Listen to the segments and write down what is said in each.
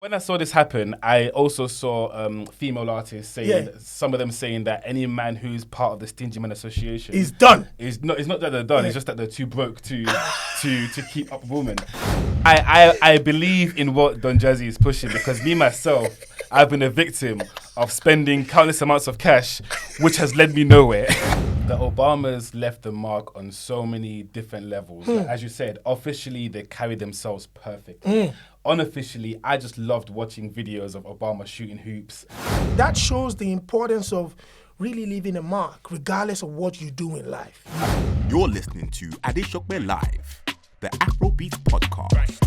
When I saw this happen, I also saw female artists saying, some of them saying that any man who's part of the Stingy Men Association is done. It's not that they're done. It's just that they're too broke to keep up with women. I believe in what Don Jazzy is pushing because me myself, I've been a victim of spending countless amounts of cash, which has led me nowhere. The Obamas left the mark on so many different levels. Like, as you said, officially they carry themselves perfectly. Unofficially, I just loved watching videos of Obama shooting hoops. That shows the importance of really leaving a mark, regardless of what you do in life. You're listening to ShattaWale Live, the Afrobeats Podcast.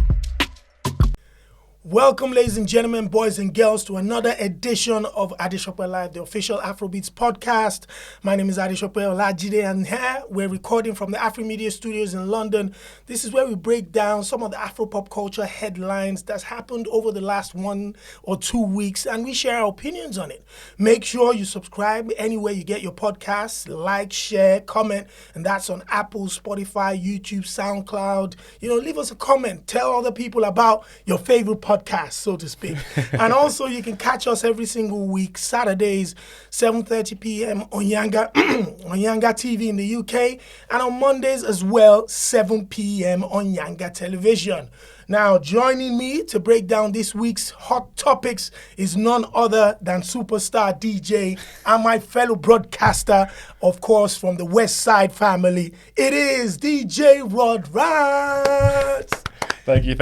Welcome, ladies and gentlemen, boys and girls, to another edition of ShattaWale Live, the official Afrobeats Podcast. My name is ShattaWale Olajide, and here we're recording from the Afro Media Studios in London. This is where we break down some of the Afro-pop culture headlines that's happened over the last 1 or 2 weeks, and we share our opinions on it. Make sure you subscribe anywhere you get your podcasts, like, share, comment, and that's on Apple, Spotify, YouTube, Soundcloud. Leave us a comment. Tell other people about your favorite podcast, so to speak. And also you can catch us every single week, Saturdays, 7:30 p.m. on Yanga TV in the UK, and on Mondays as well, 7 p.m. on Yanga Television. Now, joining me to break down this week's hot topics is none other than superstar DJ and my fellow broadcaster, of course, from the West Side family. It is DJ Rod Rats. Thank you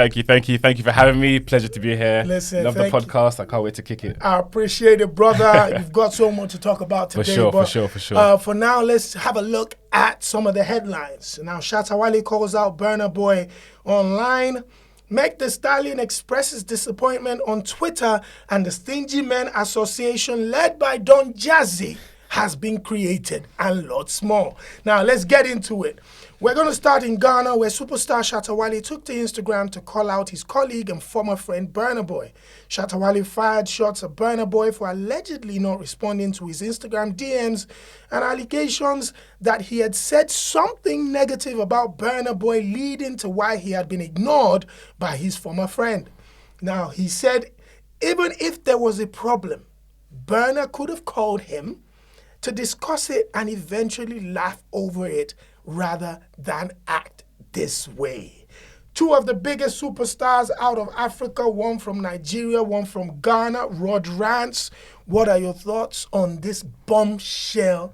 for having me. Pleasure to be here. Listen, love the podcast. I can't wait to kick it. I appreciate it, brother. You've got so much to talk about today. For sure. For now, let's have a look at some of the headlines. Now, ShattaWale calls out BurnaBoy online. Meg Thee Stallion expresses disappointment on Twitter, and the Stingy Men Association, led by Don Jazzy, has been created, and lots more. Now, let's get into it. We're going to start in Ghana, where superstar ShattaWale took to Instagram to call out his colleague and former friend BurnaBoy. ShattaWale fired shots at BurnaBoy for allegedly not responding to his Instagram DMs and allegations that he had said something negative about BurnaBoy, leading to why he had been ignored by his former friend. Now, he said even if there was a problem, Burna could have called him to discuss it and eventually laugh over it rather than act this way. Two of the biggest superstars out of Africa, one from Nigeria, one from Ghana, Rod Rants. What are your thoughts on this bombshell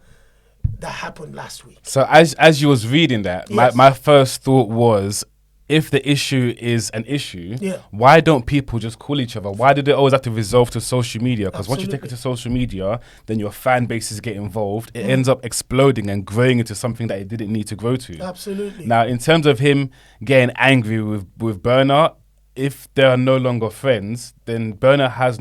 that happened last week? So as you was reading that, Yes. my first thought was, if the issue is an issue, why don't people just call each other? Why do they always have to resolve to social media? Because once you take it to social media, then your fan bases get involved. It ends up exploding and growing into something that it didn't need to grow to. Absolutely. Now, in terms of him getting angry with Burna, if they are no longer friends, then Burna has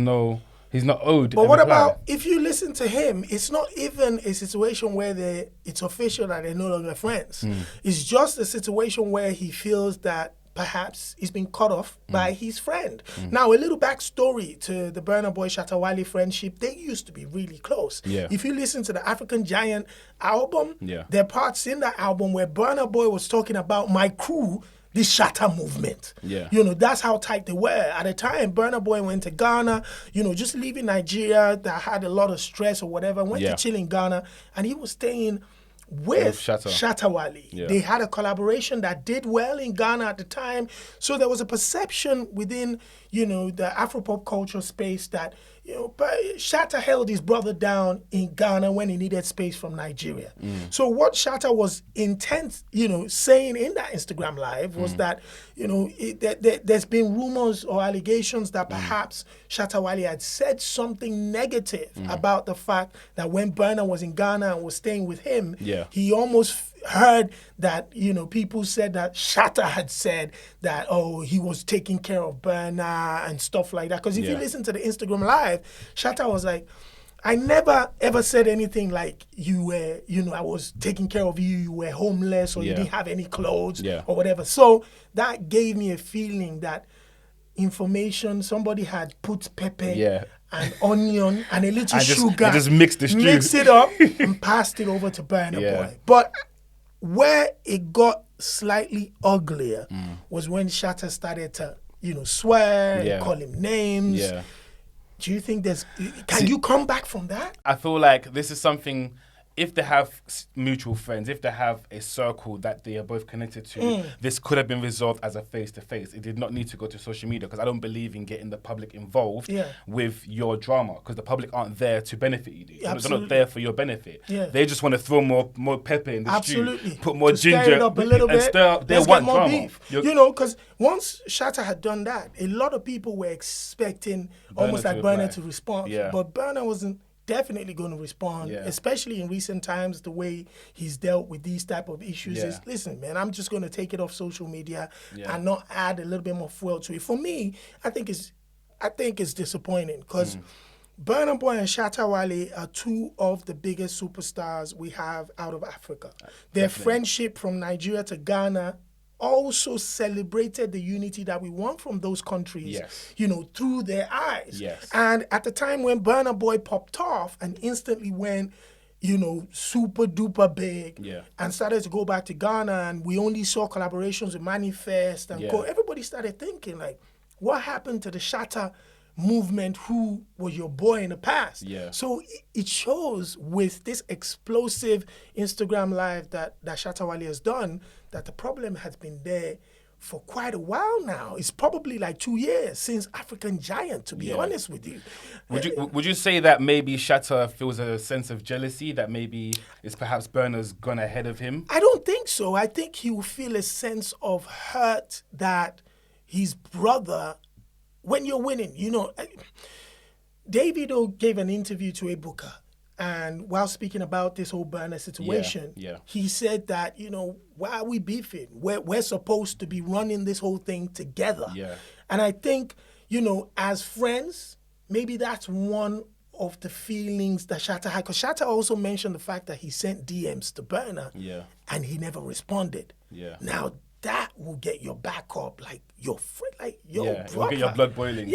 he's not owed. But what about if you listen to him? It's not even a situation where it's official that they're no longer friends. It's just a situation where he feels that perhaps he's been cut off by his friend. Now, a little backstory to the BurnaBoy ShattaWale friendship. They used to be really close. Yeah. If you listen to the African Giant album, Yeah. there are parts in that album where BurnaBoy was talking about my crew, the Shatta movement. Yeah. That's how tight they were. At the time, BurnaBoy went to Ghana, just leaving Nigeria that had a lot of stress or whatever, went to chill in Ghana, and he was staying with ShattaWale. Yeah. They had a collaboration that did well in Ghana at the time. So there was a perception within, the Afropop culture space that, Shatta held his brother down in Ghana when he needed space from Nigeria. So what Shatta was saying in that Instagram live was that, there's been rumors or allegations that perhaps ShattaWale had said something negative about the fact that when Burna was in Ghana and was staying with him, he almost heard that, people said that Shatta had said that, he was taking care of Burna and stuff like that. Because if you listen to the Instagram live, Shatta was like, I never ever said anything like you were, I was taking care of you, you were homeless, or you didn't have any clothes or whatever. So that gave me a feeling that somebody had put pepper and onion and a little sugar. I just mixed the stew. Mixed it up and passed it over to BurnaBoy. But where it got slightly uglier was when Shatta started to, swear, call him names. Yeah. Do you think can you come back from that? I feel like this is something, if they have mutual friends, if they have a circle that they are both connected to, this could have been resolved as a face-to-face. It did not need to go to social media, because I don't believe in getting the public involved with your drama, because the public aren't there to benefit you. They're not there for your benefit. Yeah. They just want to throw more pepper in the stew, put more to ginger, stir it up a little and bit. stir up. They Let's want get more drama. beef. Because once Shatta had done that, a lot of people were expecting almost like Burna to respond. Yeah. But Burna wasn't definitely going to respond, especially in recent times. The way he's dealt with these type of issues is, listen, man, I'm just going to take it off social media and not add a little bit more fuel to it. For me, I think it's disappointing, because BurnaBoy and ShattaWale are two of the biggest superstars we have out of Africa. Their friendship from Nigeria to Ghana also celebrated the unity that we want from those countries, through their eyes. Yes. And at the time when BurnaBoy popped off and instantly went, super duper big, and started to go back to Ghana, and we only saw collaborations with Manifest and everybody started thinking, like, what happened to the Shatta movement, who was your boy in the past? So it shows with this explosive Instagram live that ShattaWale has done, that the problem has been there for quite a while now. It's probably like 2 years since African Giant, to be honest with you. Would you say that maybe Shatta feels a sense of jealousy, that maybe it's perhaps Burna's gone ahead of him? I don't think so. I think he will feel a sense of hurt that his brother, when you're winning, Davido gave an interview to Ebuka, and while speaking about this whole Burna situation, he said that, why are we beefing? We're supposed to be running this whole thing together. And I think, as friends, maybe that's one of the feelings that Shatta had, because Shatta also mentioned the fact that he sent DMs to Burna and he never responded. Now, that will get your back up, like your friend, like yo, will get your blood boiling.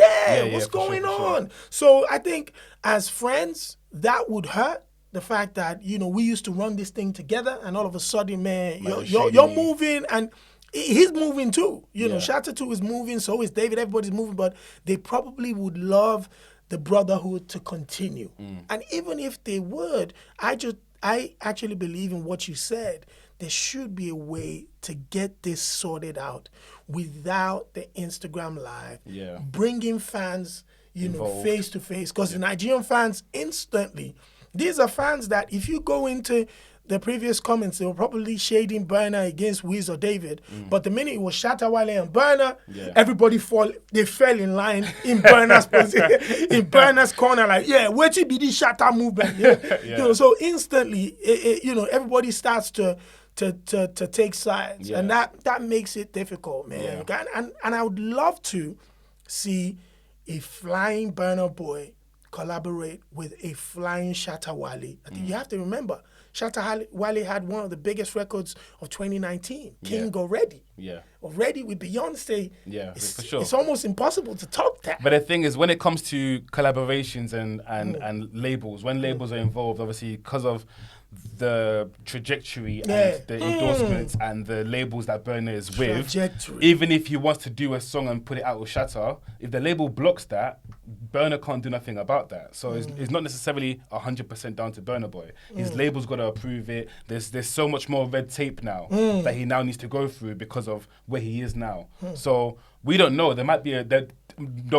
What's going on? So I think as friends, that would hurt. The fact that we used to run this thing together, and all of a sudden, man, you're moving, and he's moving too. Shatta too is moving, so is David. Everybody's moving, but they probably would love the brotherhood to continue. And even if they would, I actually believe in what you said. There should be a way to get this sorted out without the Instagram live, bringing fans, face to face. Because the Nigerian fans instantly, these are fans that if you go into the previous comments, they were probably shading Burna against Wiz or David. But the minute it was ShattaWale and Burna, everybody fell in line in Burna's position, in Burna's corner, like, where should be this Shatta movement? So instantly, everybody starts to take sides, and that makes it difficult, man. And I would love to see a flying BurnaBoy collaborate with a flying ShattaWale. I think you have to remember, ShattaWale had one of the biggest records of 2019, King Already. Already with Beyonce, for sure. It's almost impossible to top that. But the thing is, when it comes to collaborations and labels, when labels are involved, obviously because of the trajectory and the endorsements and the labels that Burna is with, even if he wants to do a song and put it out with Shatta, if the label blocks that, Burna can't do nothing about that. So it's not necessarily 100% down to BurnaBoy. His label's got to approve it. There's so much more red tape now that he now needs to go through because of where he is now. So we don't know. There might be there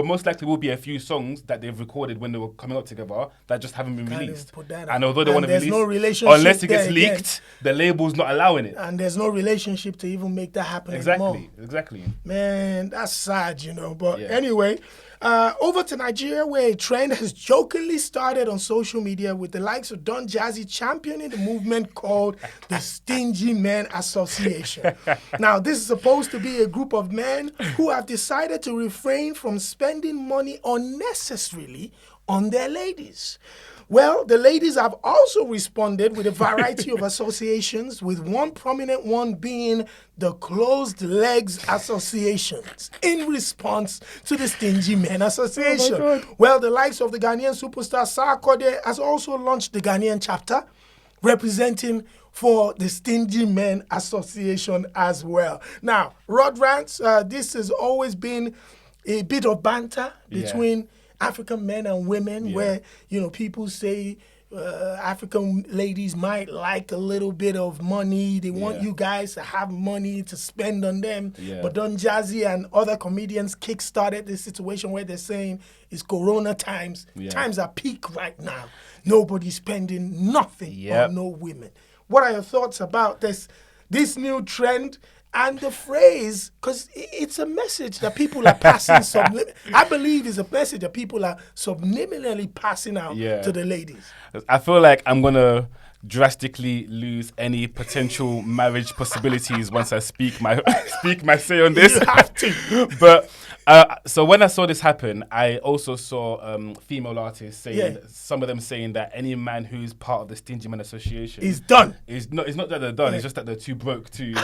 most likely will be a few songs that they've recorded when they were coming up together that just haven't been released. And although they want to release, no relationship unless it gets leaked, the label's not allowing it. And there's no relationship to even make that happen anymore. Exactly. Man, that's sad, But anyway, over to Nigeria, where a trend has jokingly started on social media with the likes of Don Jazzy championing the movement called the Stingy Men Association. Now, this is supposed to be a group of men who have decided to refrain from spending money unnecessarily on their ladies. Well, the ladies have also responded with a variety of associations, with one prominent one being the Closed Legs Associations, in response to the Stingy Men Association. Well, the likes of the Ghanaian superstar Sarkodie has also launched the Ghanaian chapter, representing for the Stingy Men Association as well. Now, Rod Rants, this has always been a bit of banter between African men and women, where people say African ladies might like a little bit of money. They want you guys to have money to spend on them. Yeah. But Don Jazzy and other comedians kickstarted this situation where they're saying it's Corona times. Yeah. Times are peak right now. Nobody's spending nothing Yep. on no women. What are your thoughts about this new trend and the phrase? Because it's a message that people are passing. I believe it's a message that people are subliminally passing out to the ladies. I feel like I'm going to drastically lose any potential marriage possibilities once I speak my say on this. You have to. But so when I saw this happen, I also saw female artists saying, some of them saying that any man who's part of the Stingy Men Association is done. It's not that they're done. It's just that they're too broke to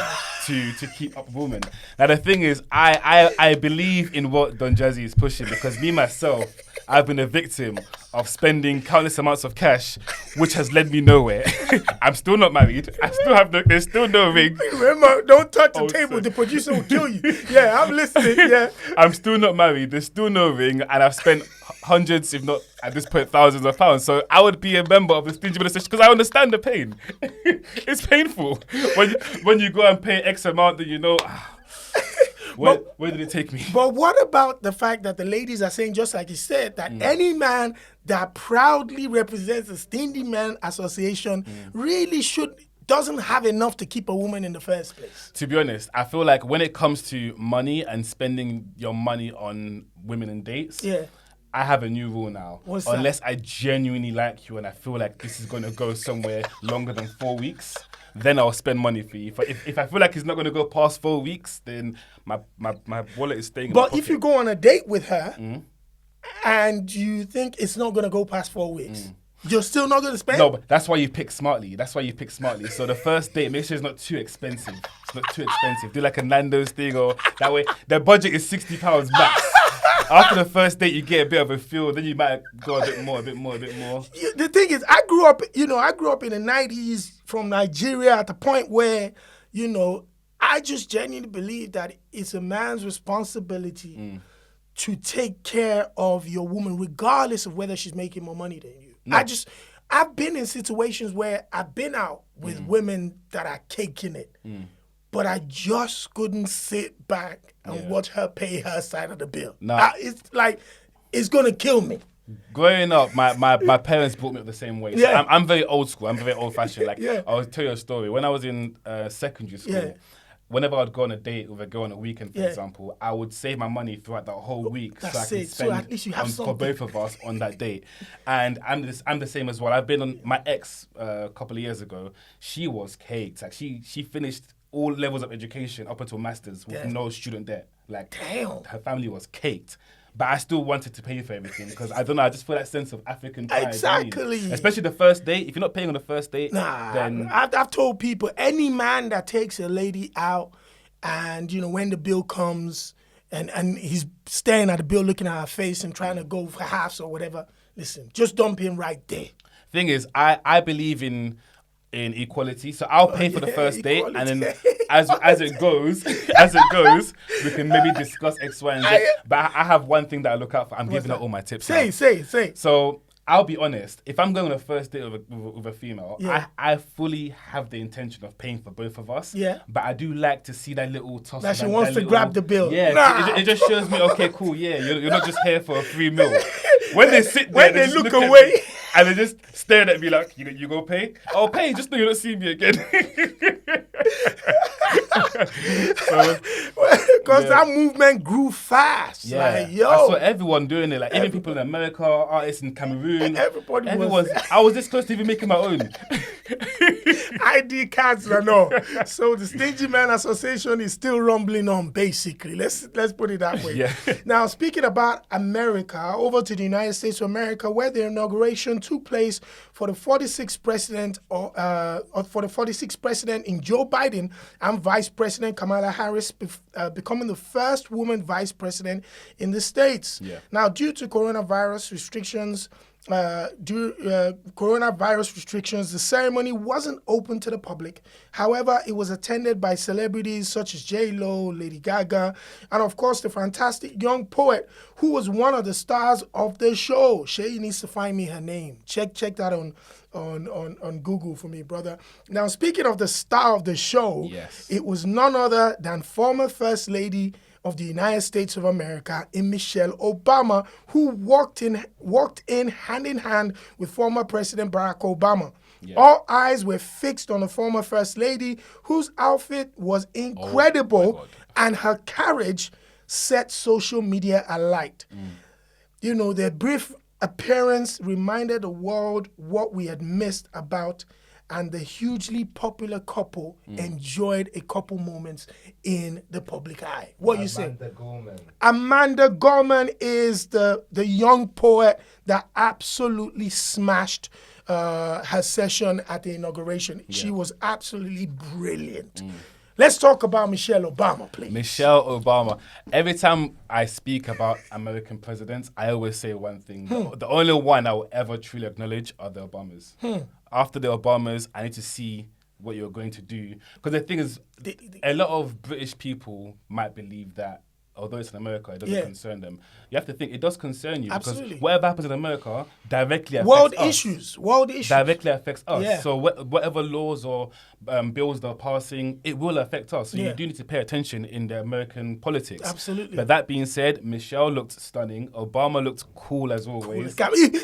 keep up with women. Now the thing is, I believe in what Don Jazzy is pushing, because me myself, I've been a victim of spending countless amounts of cash, which has led me nowhere. I'm still not married. There's still no ring. Remember, don't touch the table. The producer will kill you. Yeah, I'm listening. Yeah. I'm still not married. There's still no ring, and I've spent hundreds, if not at this point thousands of pounds. So I would be a member of the Stingy Men Association because I understand the pain. It's painful when you go and pay X amount that where did it take me? But what about the fact that the ladies are saying, just like you said, that any man that proudly represents the Stingy Men Association really doesn't have enough to keep a woman in the first place? To be honest, I feel like when it comes to money and spending your money on women and dates, I have a new rule now. What's that? Unless I genuinely like you and I feel like this is going to go somewhere longer than 4 weeks, then I'll spend money for you. If I feel like it's not going to go past 4 weeks, then my wallet is staying in my But pocket. if you go on a date with her and you think it's not going to go past 4 weeks, you're still not going to spend? No, but that's why you pick smartly. So the first date, make sure it's not too expensive. Do like a Nando's thing, or that way their budget is £60 max. After the first date, you get a bit of a feel. Then you might go a bit more. The thing is, I grew up in the 90s from Nigeria at the point where, I just genuinely believe that it's a man's responsibility to take care of your woman, regardless of whether she's making more money than you. No. I've been in situations where I've been out with women that are caking it. But I just couldn't sit back and watch her pay her side of the bill. Nah. It's like, it's going to kill me. Growing up, my parents brought me up the same way. So I'm very old school. I'm very old fashioned. I'll tell you a story. When I was in secondary school, whenever I'd go on a date with a girl on a weekend, for example, I would save my money throughout the whole week so I can spend at least you have for both of us on that date. And I'm the same as well. I've been on my ex a couple of years ago. She was caked. Like she finished all levels of education up until masters with no student debt. Like, her family was caked. But I still wanted to pay for everything because I don't know. I just feel that sense of African pride. Exactly. Especially the first date. If you're not paying on the first date, then I've told people, any man that takes a lady out and when the bill comes and he's staring at the bill, looking at her face and trying to go for halves or whatever, listen, just dump him right there. Thing is, I believe in equality, so I'll pay for the first date, and then as it goes, we can maybe discuss X, Y, and Z. But I have one thing that I look out for. I'm giving out all my tips. Say. So I'll be honest. If I'm going on a first date with a female, I fully have the intention of paying for both of us. Yeah. But I do like to see that little toss. That she wants to grab the bill. Yeah. It just shows me, okay, cool. Yeah, you're not just here for a free meal. When they sit there, when they look away. And they just stared at me like, you go pay? I'll pay, just so you don't see me again. Because that movement grew fast. Yeah. Like, yo. I saw everyone doing it. Like, even people in America, artists in Cameroon. Everyone's. I was this close to even making my own. ID cards and all. So the Stingy Men Association is still rumbling on, basically. Let's put it that way. Yeah. Now, speaking about America, over to the United States of America, where the inauguration took place for the 46th president, in Joe Biden and Vice President Kamala Harris, becoming the first woman vice president in the States. Yeah. Now, due to coronavirus restrictions, due coronavirus restrictions, the ceremony wasn't open to the public. However, it was attended by celebrities such as J-Lo, Lady Gaga, and of course the fantastic young poet who was one of the stars of the show. Shay needs to find me her name. Check that on Google for me, brother. Now, speaking of the star of the show, Yes. it was none other than former First Lady of the United States of America, Michelle Obama, who walked in hand in hand with former President Barack Obama. Yeah. All eyes were fixed on the former First Lady, whose outfit was incredible, Oh, my God. and her carriage set social media alight. You know, their brief appearance reminded the world what we had missed about, and the hugely popular couple enjoyed a couple moments in the public eye. What you say? Amanda Gorman is the young poet that absolutely smashed her session at the inauguration. She was absolutely brilliant. Let's talk about Michelle Obama, please. Michelle Obama. Every time I speak about American presidents, I always say one thing. The only one I will ever truly acknowledge are the Obamas. After the Obamas, I need to see what you're going to do. Because the thing is, a lot of British people might believe that although it's in America, it doesn't concern them. You have to think, it does concern you. Absolutely. Because whatever happens in America directly affects World us. issues. Directly affects us. Yeah. So whatever laws or bills they're passing, it will affect us. So you do need to pay attention in the American politics. Absolutely. But that being said, Michelle looked stunning. Obama looked cool as always.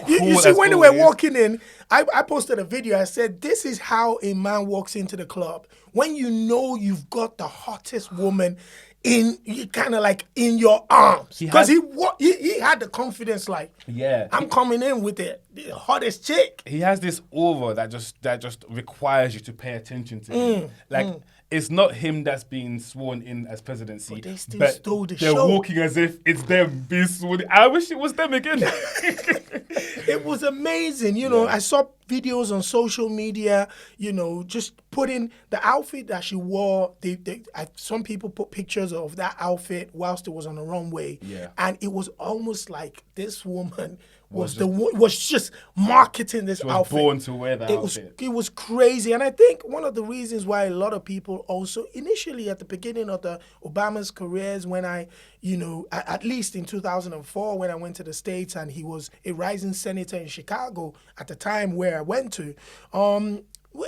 You see, when they were walking in, I posted a video. I said, this is how a man walks into the club. When you know you've got the hottest woman in your arms, because he had the confidence, like, I'm coming in with the hottest chick. He has this aura that just requires you to pay attention to him. It's not him that's being sworn in as presidency, But they still but stole the they're show. walking as if it's them being sworn in. I wish it was them again. It was amazing. You know, I saw videos on social media, you know, just putting the outfit that she wore. Some people put pictures of that outfit whilst it was on the runway. Yeah. And it was almost like this woman was just marketing this She was outfit. born to wear that outfit. It was crazy. And I think one of the reasons why a lot of people also initially at the beginning of the Obama's careers, when at least in 2004, when I went to the States and he was a rising senator in Chicago at the time where I went to,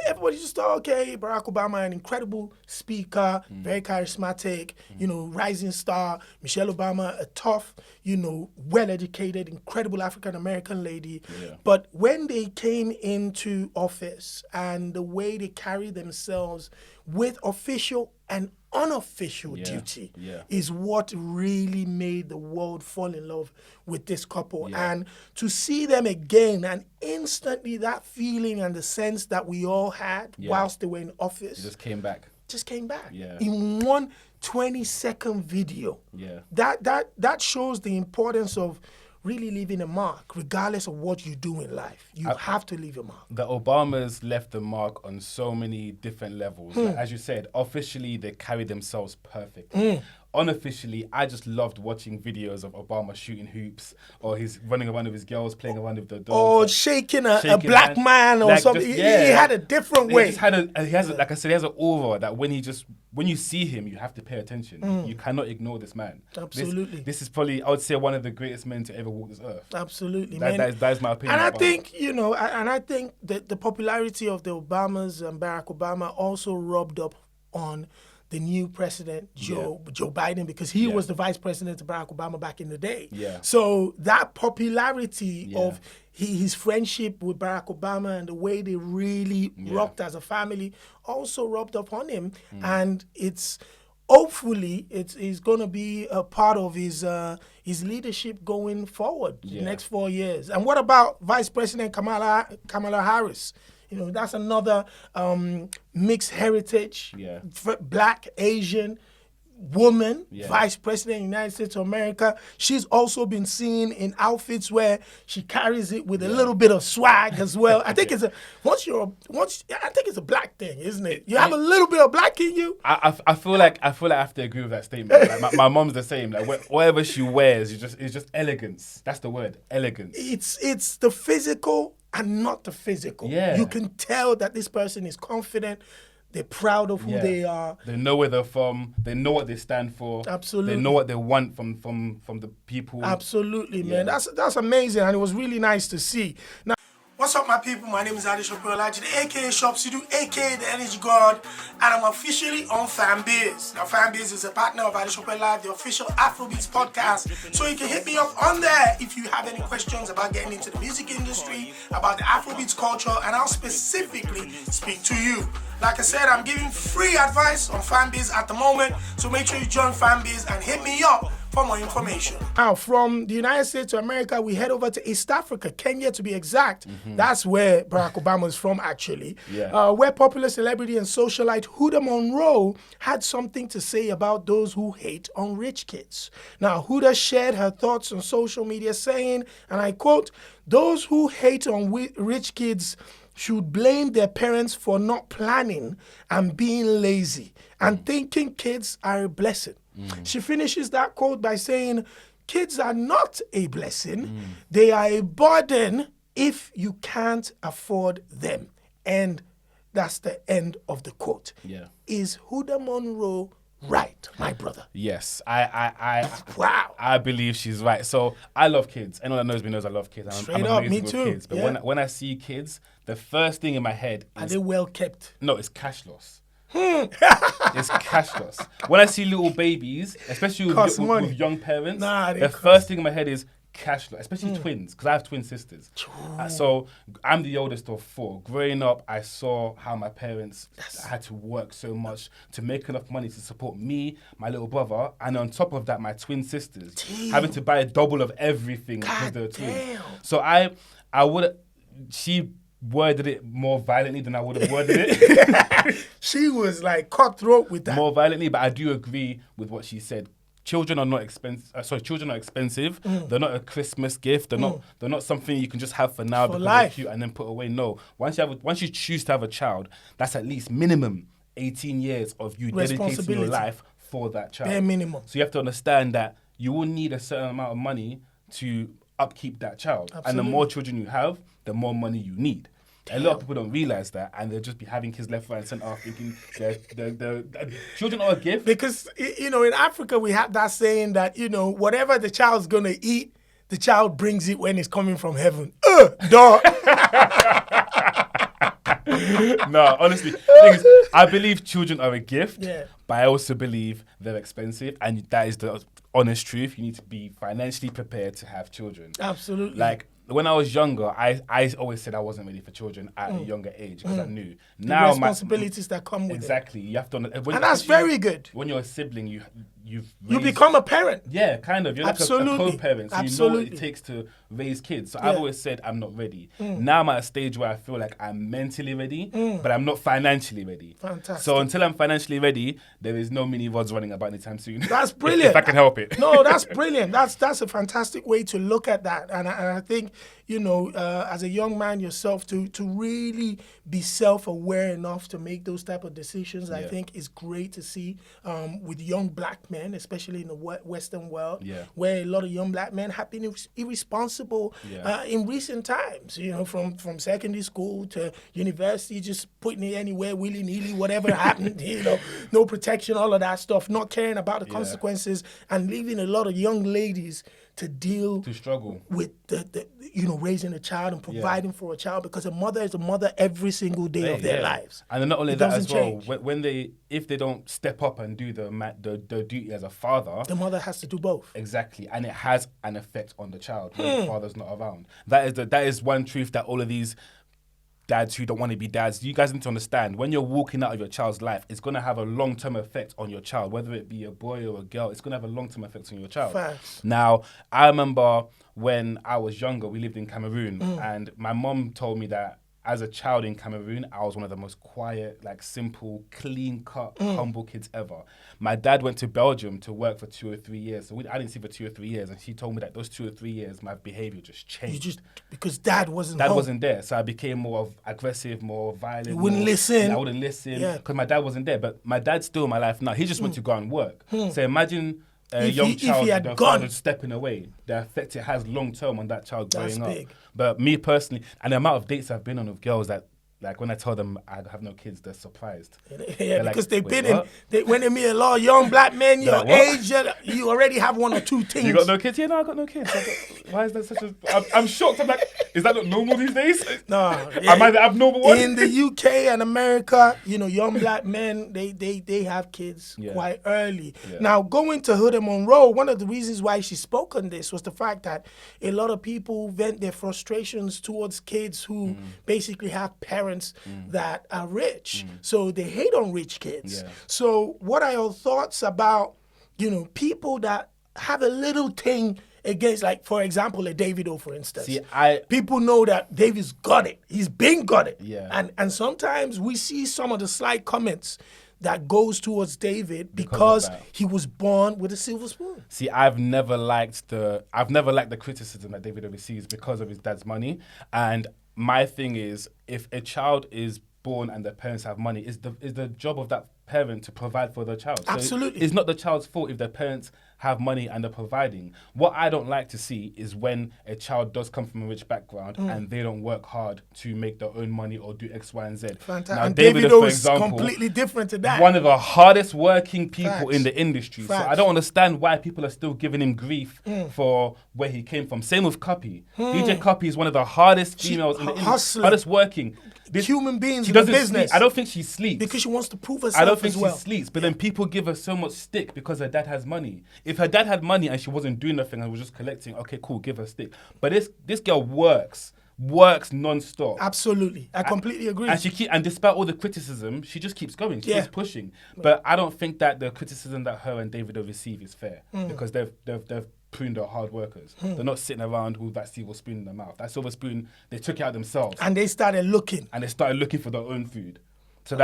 everybody just thought, okay, Barack Obama, an incredible speaker, very charismatic, rising star. Michelle Obama, a tough, well-educated, incredible African-American lady. Yeah. But when they came into office and the way they carry themselves with official and unofficial duty is what really made the world fall in love with this couple. Yeah. And to see them again, and instantly that feeling and the sense that we all had whilst they were in office It just came back. Yeah. In one 20-second video. Yeah. That shows the importance of really leaving a mark, regardless of what you do in life. You have to leave a mark. The Obamas left the mark on so many different levels. Like, as you said, officially, they carry themselves perfectly. Unofficially, I just loved watching videos of Obama shooting hoops, or he's running around with his girls, playing around with the dogs. Or shaking a black man or something. He had a different way. He has an aura that when you see him, you have to pay attention. You cannot ignore this man. Absolutely. This is probably, I would say, one of the greatest men to ever walk this earth. Absolutely, That is my opinion. And I about think, I think that the popularity of the Obamas and Barack Obama also rubbed up on the new president, Joe Biden, because he was the vice president of Barack Obama back in the day. Yeah. So that popularity of his friendship with Barack Obama and the way they really rocked as a family also rubbed up on him. And hopefully it's going to be a part of his leadership going forward the next 4 years. And what about Vice President Kamala Harris? That's another mixed heritage, Black, Asian, woman, vice president of the United States of America. She's also been seen in outfits where she carries it with a little bit of swag as well. I think it's a black thing, isn't it? You have a little bit of black in you. I feel like I have to agree with that statement. Like my mom's the same. Like whatever she wears, it's just elegance. That's the word, elegance. It's the physical and not the physical. Yeah. You can tell that this person is confident. They're proud of who they are. They know where they're from. They know what they stand for. Absolutely. They know what they want from the people. Absolutely, man. That's amazing, and it was really nice to see. Now, what's up, my people? My name is ShattaWale, the AKA Shops, AKA the Energy God, and I'm officially on Fanbiz. Now, Fanbiz is a partner of ShattaWale, the official Afrobeats Podcast. So you can hit me up on there if you have any questions about getting into the music industry, about the Afrobeats culture, and I'll specifically speak to you. Like I said, I'm giving free advice on Fanbiz at the moment, so make sure you join Fanbiz and hit me up for more information. Now, from the United States of America, we head over to East Africa, Kenya to be exact. That's where Barack Obama is from, actually. Where popular celebrity and socialite Huda Monroe had something to say about those who hate on rich kids. Now, Huda shared her thoughts on social media saying, and I quote, "Those who hate on rich kids should blame their parents for not planning and being lazy and thinking kids are a blessing." She finishes that quote by saying, "Kids are not a blessing. They are a burden if you can't afford them." And that's the end of the quote. Yeah. Is Huda Monroe right, my brother? Yes, I Wow. I believe she's right. So I love kids. Anyone that knows me knows I love kids. Straight up, me with too. Kids. But when I see kids, the first thing in my head Are is they well kept? no, it's cash loss. It's cash loss. When I see little babies, especially with young parents, the first thing in my head is cash loss, especially twins, because I have twin sisters. So I'm the oldest of 4. Growing up, I saw how my parents had to work so much to make enough money to support me, my little brother, and on top of that, my twin sisters having to buy a double of everything because they're twins. So she worded it more violently than I would have worded it. She was like cutthroat with that. More violently, but I do agree with what she said. Children are not expensive. Children are expensive. They're not a Christmas gift. They're not something you can just have for now because they're cute and then put away. No, once you choose to have a child, that's at least minimum 18 years of you dedicating your life for that child. Bare minimum. So you have to understand that you will need a certain amount of money to upkeep that child. Absolutely. And the more children you have, the more money you need. A lot of people don't realize that, and they'll just be having kids left, right, and centre, thinking the children are a gift. Because, in Africa, we have that saying that, whatever the child's going to eat, the child brings it when it's coming from heaven. Duh. No, honestly, the thing is, I believe children are a gift, but I also believe they're expensive, and that is the honest truth. You need to be financially prepared to have children. Absolutely. Like, when I was younger, I always said I wasn't ready for children at a younger age because I knew. The responsibilities that come with exactly. You have to, and that's very good. When you're a sibling, you become a parent. Yeah, kind of. You're like a co-parent, so you know what it takes to raise kids. So I've always said I'm not ready. Now I'm at a stage where I feel like I'm mentally ready, but I'm not financially ready. Fantastic. So until I'm financially ready, there is no mini rods running about anytime soon. That's brilliant. If I can help it. No, that's brilliant. That's a fantastic way to look at that. And I think, as a young man yourself, to really be self-aware enough to make those type of decisions, I think is great to see with young black men, especially in the Western world, where a lot of young black men have been irresponsible in recent times, from secondary school to university, just putting it anywhere willy-nilly, whatever happened, no protection, all of that stuff, not caring about the consequences, and leaving a lot of young ladies to struggle with the raising a child and providing for a child, because a mother is a mother every single day of their lives. And not only that as well, if they don't step up and do the duty as a father, the mother has to do both. Exactly, and it has an effect on the child when the father's not around. That is one truth that all of these dads who don't want to be dads, you guys need to understand, when you're walking out of your child's life, it's going to have a long-term effect on your child, whether it be a boy or a girl, it's going to have a long-term effect on your child. Facts. Now, I remember when I was younger, we lived in Cameroon, and my mom told me that as a child in Cameroon, I was one of the most quiet, like simple, clean-cut, humble kids ever. My dad went to Belgium to work for 2 or 3 years. So I didn't see for 2 or 3 years. And she told me that those 2 or 3 years, my behavior just changed. Because dad wasn't Dad home. wasn't there. So I became more aggressive, more violent. You wouldn't listen. I wouldn't listen Yeah. because my dad wasn't there. But my dad's still in my life now. He just went to go and work. So imagine a If young he child, had their gone. father stepping away, the effect it has long term on that child That's growing big. up. But me personally, and the amount of dates I've been on with girls that, like when I tell them I have no kids, they're surprised. Yeah, like, because they've "Wait, been what?" when they meet a lot of young black men your Like, what? age, you already have 1 or 2 things. You got no kids? Yeah, no, I got no kids. Why is that such a... I'm shocked. I'm like, is that not normal these days? No, Am I the abnormal one? In the UK and America, young black men, they have kids quite early. Yeah. Now, going to Huda Monroe, one of the reasons why she spoke on this was the fact that a lot of people vent their frustrations towards kids who basically have parents that are rich. So they hate on rich kids. Yeah. So what are your thoughts about, people that have a little thing against, like, for example, a Davido, for instance? See, People know that David's got it. He's been got it. Yeah. And sometimes we see some of the slight comments that goes towards David Because because of that. he was born with a silver spoon. See, I've never liked the criticism that Davido receives because of his dad's money. And my thing is, if a child is born and their parents have money, is the job of that parent to provide for their child. So Absolutely. it's not the child's fault if their parents have money and they're providing. What I don't like to see is when a child does come from a rich background and they don't work hard to make their own money or do X, Y, and Z. Fantastic. Now, And Davido, Davido for is example, completely different to that. one of the hardest working people Facts. in the industry. So Facts. I don't understand why people are still giving him grief for where he came from. Same with Cuppy. DJ Cuppy is one of the hardest females in the industry. hustling. Hardest working. Human beings She in the doesn't business. sleep. I don't think she sleeps. Because she wants to prove herself I don't think as well. she sleeps, but then people give her so much stick because her dad has money. If her dad had money and she wasn't doing nothing and was just collecting, okay, cool, give her stick. But this girl works non-stop. Absolutely. I completely agree. And despite all the criticism, she just keeps going. She Yeah. keeps pushing. But I don't think that the criticism that her and Davido receive is fair because they've pruned their hard workers. They're not sitting around with that silver spoon in their mouth. That silver spoon, they took it out themselves And they started looking. and they started looking for their own food. So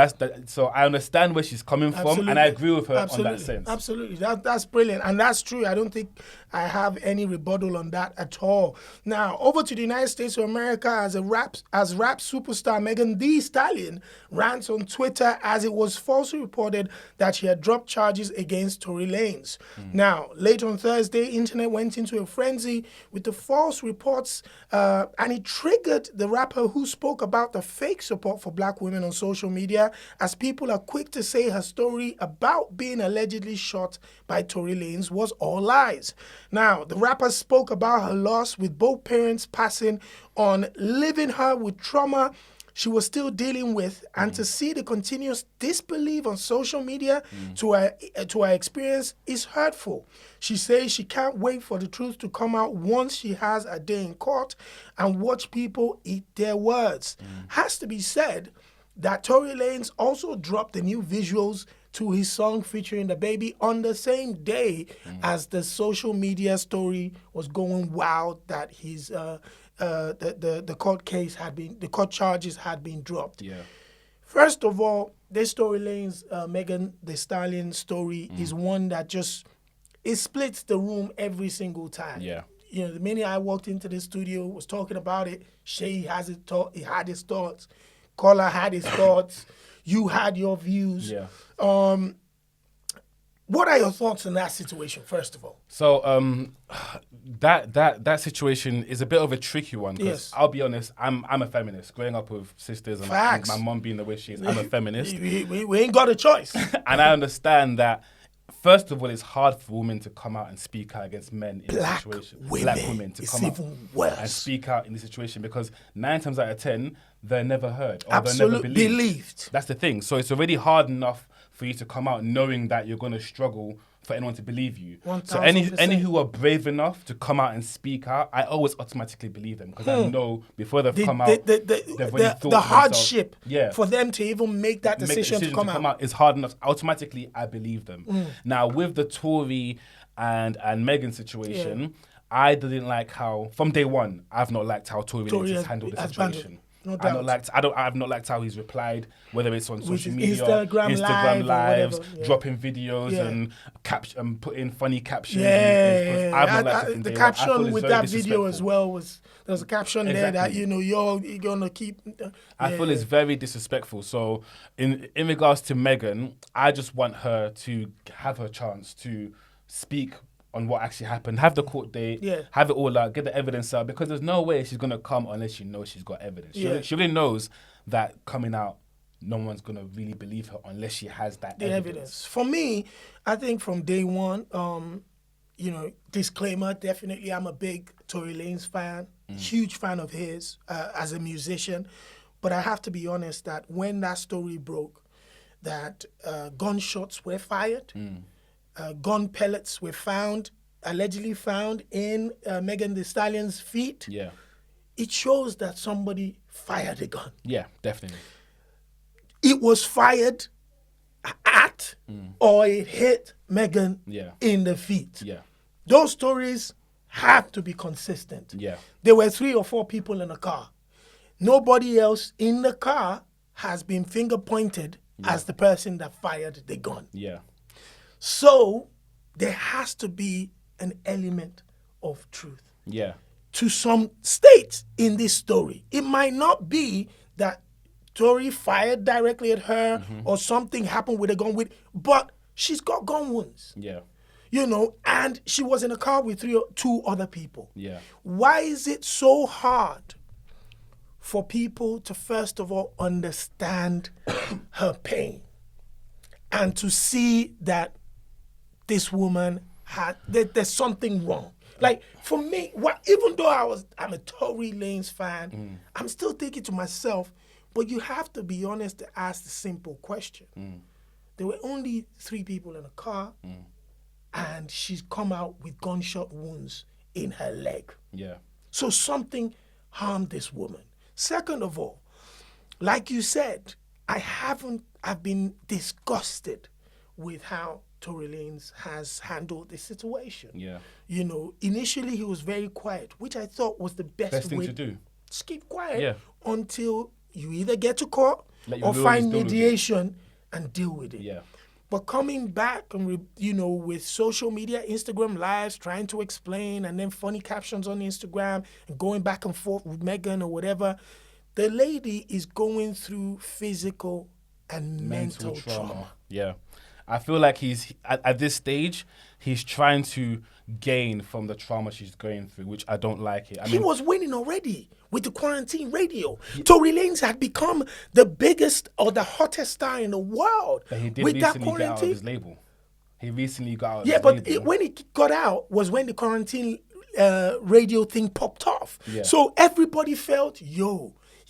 so I understand where she's coming from, and I agree with her on that sense. Absolutely. That's brilliant. And that's true. I don't think I have any rebuttal on that at all. Now, over to the United States of America, as rap superstar Megan Thee Stallion rants on Twitter as it was falsely reported that she had dropped charges against Tory Lanez. Now, late on Thursday, internet went into a frenzy with the false reports, and it triggered the rapper who spoke about the fake support for black women on social media, as people are quick to say her story about being allegedly shot by Tory Lanez was all lies. Now, the rapper spoke about her loss with both parents passing on, leaving her with trauma she was still dealing with, and to see the continuous disbelief on social media to her experience is hurtful. She says she can't wait for the truth to come out once she has a day in court and watch people eat their words. Has to be said that Tory Lanez also dropped the new visuals to his song featuring the baby on the same day as the social media story was going wild that his the court charges had been dropped. Yeah. First of all, this Tory Lanez Megan Thee Stallion story is one that it splits the room every single time. Yeah. The minute I walked into the studio, was talking about it. Shay he had his thoughts. Kola had his thoughts. You had your views. Yeah. What are your thoughts on that situation, first of all? So that situation is a bit of a tricky one because Yes. I'll be honest, I'm a feminist. Growing up with sisters and Facts. my mom being the way she is, I'm a feminist. We ain't got a choice. And I understand that, first of all, it's hard for women to come out and speak out against men in Black this situation. women, Black women to it's come out even worse. and speak out in this situation because 9 times out of 10, they're never heard or Absolutely they're never believed. That's the thing. So it's already hard enough for you to come out knowing that you're going to struggle for anyone to believe you. 1000%. So any who are brave enough to come out and speak out, I always automatically believe them because I know before they've come out, they've already thought to the themselves, hardship yeah, for them to even make that make the decision to come out. is hard enough. Automatically, I believe them. Now, with the Tory and Meghan situation, I didn't like how, from day one, I've not liked how Tory has handled the situation. No I've doubt. not liked how he's replied, whether it's on social his media, Instagram Live or lives, whatever, yeah. dropping videos Yeah. and putting funny captions. Yeah, I've not liked it from the day one. I thought caption it's with very that video as disrespectful. well there was a caption there that Exactly. you're gonna keep. I feel it's very disrespectful. So in regards to Megan, I just want her to have her chance to speak on what actually happened, have the court date, Yeah. have it all out, get the evidence out, because there's no way she's going to come unless she knows she's got evidence. She really knows that coming out, no one's going to really believe her unless she has that The evidence. For me, I think from day one, disclaimer, definitely I'm a big Tory Lanez fan, huge fan of his as a musician. But I have to be honest that when that story broke, that gunshots were fired, gun pellets were allegedly found in Megan Thee Stallion's feet, it shows that somebody fired a gun. Yeah, definitely. It was fired at or it hit Megan in the feet. Yeah. Those stories have to be consistent. Yeah. There were 3 or 4 people in a car. Nobody else in the car has been finger pointed as the person that fired the gun. Yeah. So there has to be an element of truth Yeah. to some state in this story. It might not be that Tory fired directly at her or something happened with a gun, but she's got gun wounds. Yeah. And she was in a car with 2 other people. Yeah. Why is it so hard for people to first of all understand her pain and to see that this woman there's something wrong? Like for me, even though I'm a Tory Lanez fan, I'm still thinking to myself, but you have to be honest to ask the simple question. There were only 3 people in a car, and she's come out with gunshot wounds in her leg. Yeah. So something harmed this woman. Second of all, like you said, I've been disgusted with how Tory Lanez has handled this situation. Yeah. Initially he was very quiet, which I thought was the best Thing way to do. Just keep quiet Yeah. until you either get to court Let your or lawyers find deal with it. mediation and deal with it. Yeah. But coming back and with social media, Instagram lives, trying to explain, and then funny captions on Instagram, and going back and forth with Megan or whatever, the lady is going through physical and mental trauma. Yeah. I feel like he's at this stage, he's trying to gain from the trauma she's going through, which I don't like it. He was winning already with the quarantine radio. Tory Lanez had become the biggest or the hottest star in the world. But he did with that recently get out of quarantine. his label. He recently got out of Yeah, his but label. when he got out was when the quarantine radio thing popped off. Yeah. So everybody felt,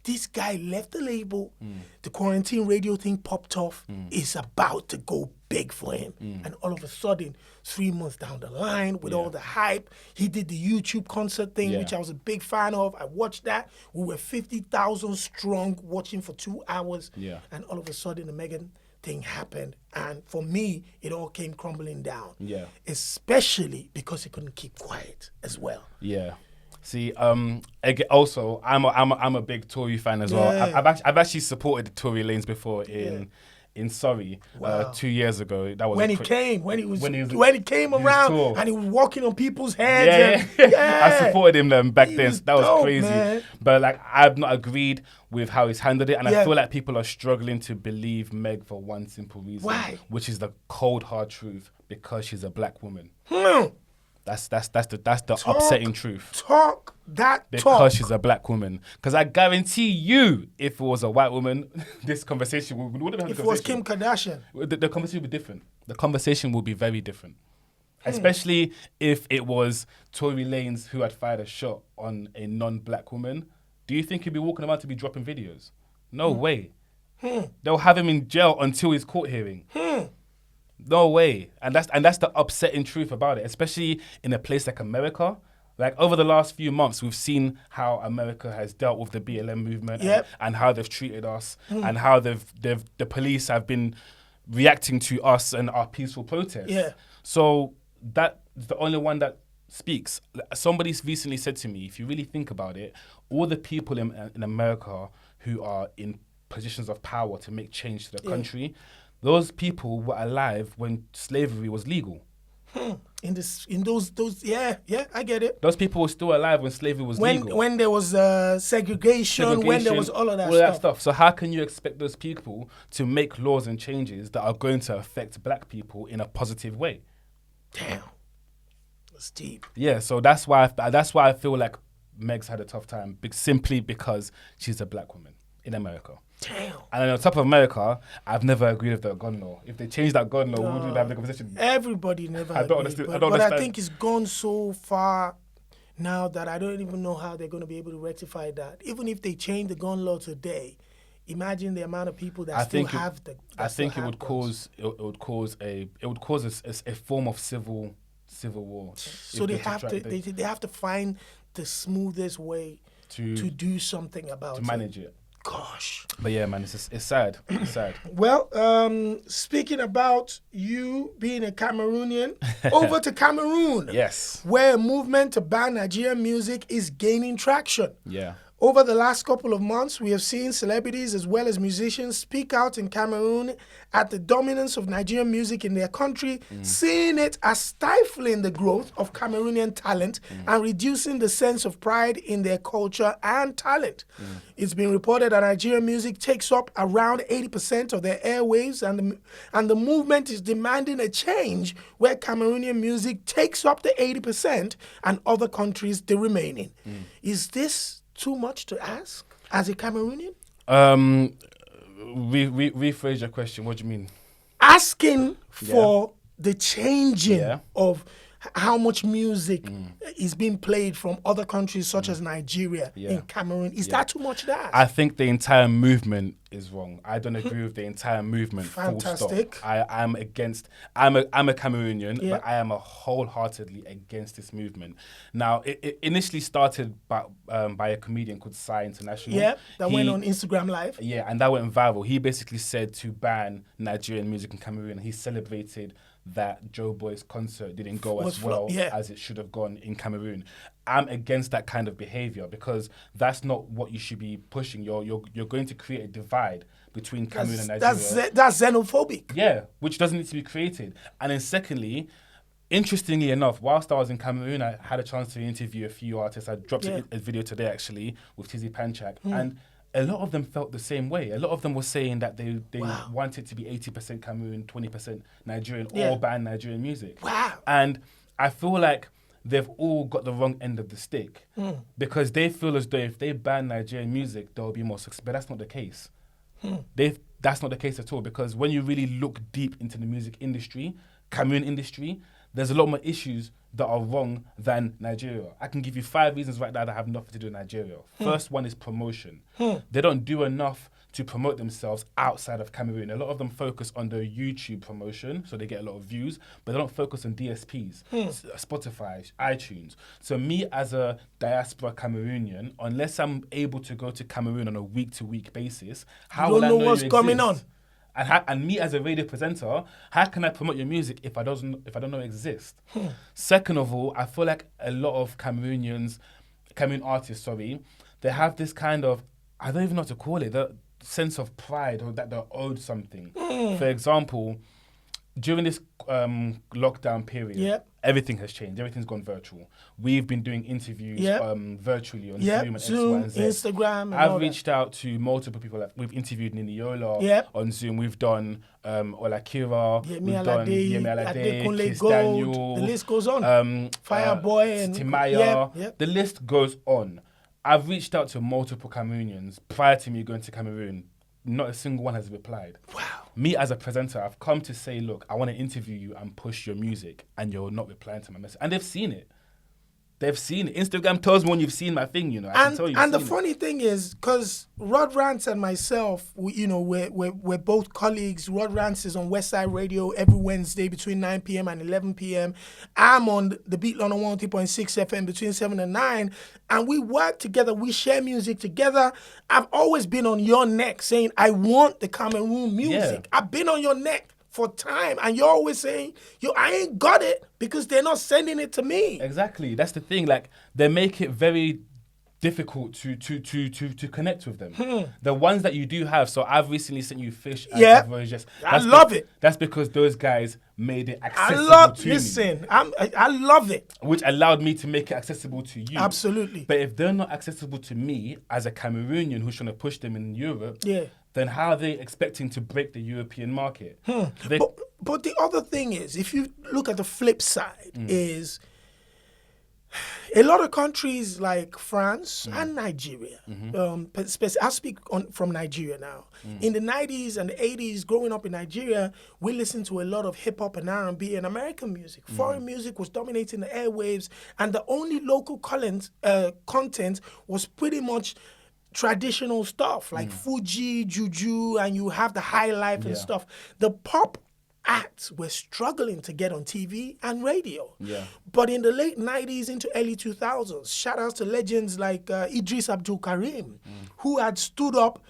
this guy left the label, the quarantine radio thing popped off, it's about to go big for him. And all of a sudden, 3 months down the line, with all the hype, he did the YouTube concert thing, which I was a big fan of. I watched that. We were 50,000 strong watching for 2 hours. Yeah. And all of a sudden, the Megan thing happened. And for me, it all came crumbling down. Yeah. Especially because he couldn't keep quiet as well. Yeah. See, again, also, I'm a big Tory fan as well. Yeah. I've actually supported Tory Lanez before in Surrey 2 years ago. That was When he came around tour. and he was walking on people's heads. I supported him then back then. was That was dope, crazy. man. But I've not agreed with how he's handled it, and I Yeah. feel like people are struggling to believe Meg for one simple reason, Why? which is the cold hard truth, because she's a black woman. That's the upsetting truth. Talk that Because talk. she's a black woman. Because I guarantee you, if it was a white woman, this conversation would have had If it was Kim Kardashian. the conversation would be different. The conversation will be very different. Especially if it was Tory Lanez who had fired a shot on a non-black woman. Do you think he'd be walking around to be dropping videos? No way. They'll have him in jail until his court hearing. No way. And that's the upsetting truth about it, especially in a place like America. Like over the last few months, we've seen how America has dealt with the BLM movement and how they've treated us and how the police have been reacting to us and our peaceful protests. Yeah. So that's the only one that speaks. Somebody recently said to me, if you really think about it, all the people in America who are in positions of power to make change to the country, those people were alive when slavery was legal. In those, I get it. Those people were still alive when slavery was legal. When there was segregation, when there was all of that stuff. So how can you expect those people to make laws and changes that are going to affect black people in a positive way? Damn, that's deep. Yeah, so that's why I feel like Meg's had a tough time, simply because she's a black woman in America. Damn. And then on top of America, I've never agreed with the gun law. If they change that gun law, we wouldn't have the conversation. Everybody never agreed. But I think it's gone so far now that I don't even know how they're going to be able to rectify that. Even if they change the gun law today, imagine the amount of people that still have the. I think it would cause a form of civil war. So they have to find the smoothest way to do something about it. To manage it. Gosh. But yeah, man, it's sad. It's sad. Well, speaking about you being a Cameroonian, over to Cameroon. Yes. Where a movement to ban Nigerian music is gaining traction. Yeah. Over the last couple of months, we have seen celebrities as well as musicians speak out in Cameroon at the dominance of Nigerian music in their country, seeing it as stifling the growth of Cameroonian talent and reducing the sense of pride in their culture and talent. It's been reported that Nigerian music takes up around 80% of their airwaves, and the movement is demanding a change where Cameroonian music takes up the 80% and other countries the remaining. Is this too much to ask as a Cameroonian? Rephrase your question. What do you mean? Asking for the changing of how much music is being played from other countries such as Nigeria in Cameroon. Is that too much to ask? I think the entire movement is wrong. I don't agree with the entire movement. Fantastic. Full stop. I'm against. I'm a Cameroonian, but I am wholeheartedly against this movement. Now, it initially started by a comedian called Psy International. Yeah, that went on Instagram Live. Yeah, and that went viral. He basically said to ban Nigerian music in Cameroon. He celebrated that Joe Boy's concert didn't go as well as it should have gone in Cameroon. I'm against that kind of behavior because that's not what you should be pushing. You're going to create a divide between Cameroon and Nigeria. That's xenophobic. Yeah, which doesn't need to be created. And then secondly, interestingly enough, whilst I was in Cameroon, I had a chance to interview a few artists. I dropped a video today actually with Tizzy Panchak, and a lot of them felt the same way. A lot of them were saying that they want it to be 80% Cameroon, 20% Nigerian, or ban Nigerian music. Wow. And I feel like they've all got the wrong end of the stick because they feel as though if they ban Nigerian music, there will be more success. But that's not the case. That's not the case at all because when you really look deep into the music industry, Cameroon industry, there's a lot more issues that are wrong than Nigeria. I can give you 5 reasons right now that have nothing to do with Nigeria. First one is promotion. They don't do enough to promote themselves outside of Cameroon. A lot of them focus on their YouTube promotion, so they get a lot of views, but they don't focus on DSPs, Spotify, iTunes. So me as a diaspora Cameroonian, unless I'm able to go to Cameroon on a week-to-week basis, how will I know what's going on? And me as a radio presenter, how can I promote your music if I don't know it exists? Second of all, I feel like a lot of Cameroon artists, they have this kind of, I don't even know what to call it, the sense of pride or that they're owed something. For example, during this lockdown period, everything has changed. Everything's gone virtual. We've been doing interviews virtually on Zoom and Zoom, X, Y, and Z. Instagram. I've reached out to multiple people. Like we've interviewed Niniola on Zoom. We've done Olakira. We've done Yemi Alade, Kiss Daniel. The list goes on. Fireboy and Timaya. The list goes on. I've reached out to multiple Cameroonians prior to me going to Cameroon. Not a single one has replied. Wow. Me as a presenter, I've come to say, look, I want to interview you and push your music, and you're not replying to my message. And they've seen it. They've seen it. Instagram tells me when you've seen my thing, I can tell you. And the funny thing is, because Rod Rance and myself, we're both colleagues. Rod Rance is on Westside Radio every Wednesday between 9 p.m. and 11 p.m. I'm on the Beat London 103.6 FM between 7 and 9. And we work together. We share music together. I've always been on your neck saying, I want the Cameroon music. I've been on your neck for time, and you're always saying, "Yo, I ain't got it because they're not sending it to me." Exactly. That's the thing. Like, they make it very difficult to connect with them. The ones that you do have. So I've recently sent you Fish and Averages. I love it. That's because those guys made it accessible to me. I love it. Which allowed me to make it accessible to you. Absolutely. But if they're not accessible to me as a Cameroonian who's trying to push them in Europe, then how are they expecting to break the European market? But the other thing is, if you look at the flip side, is a lot of countries like France and Nigeria, I'll speak from Nigeria now. In the 90s and the 80s, growing up in Nigeria, we listened to a lot of hip-hop and R&B and American music. Foreign music was dominating the airwaves, and the only local content was pretty much traditional stuff like Fuji, Juju, and you have the high life and stuff. The pop acts were struggling to get on TV and radio. But in the late 90s into early 2000s, shout outs to legends like Idris Abdul Karim, who had stood up,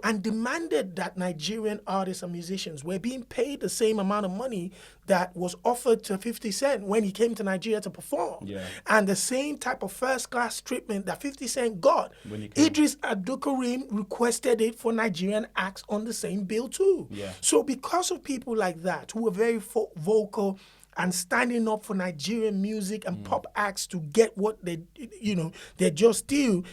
and demanded that Nigerian artists and musicians were being paid the same amount of money that was offered to 50 Cent when he came to Nigeria to perform. And the same type of first-class treatment that 50 Cent got. Idris Abdul Karim requested it for Nigerian acts on the same bill too. So because of people like that who were very vocal and standing up for Nigerian music and pop acts to get what they're just due,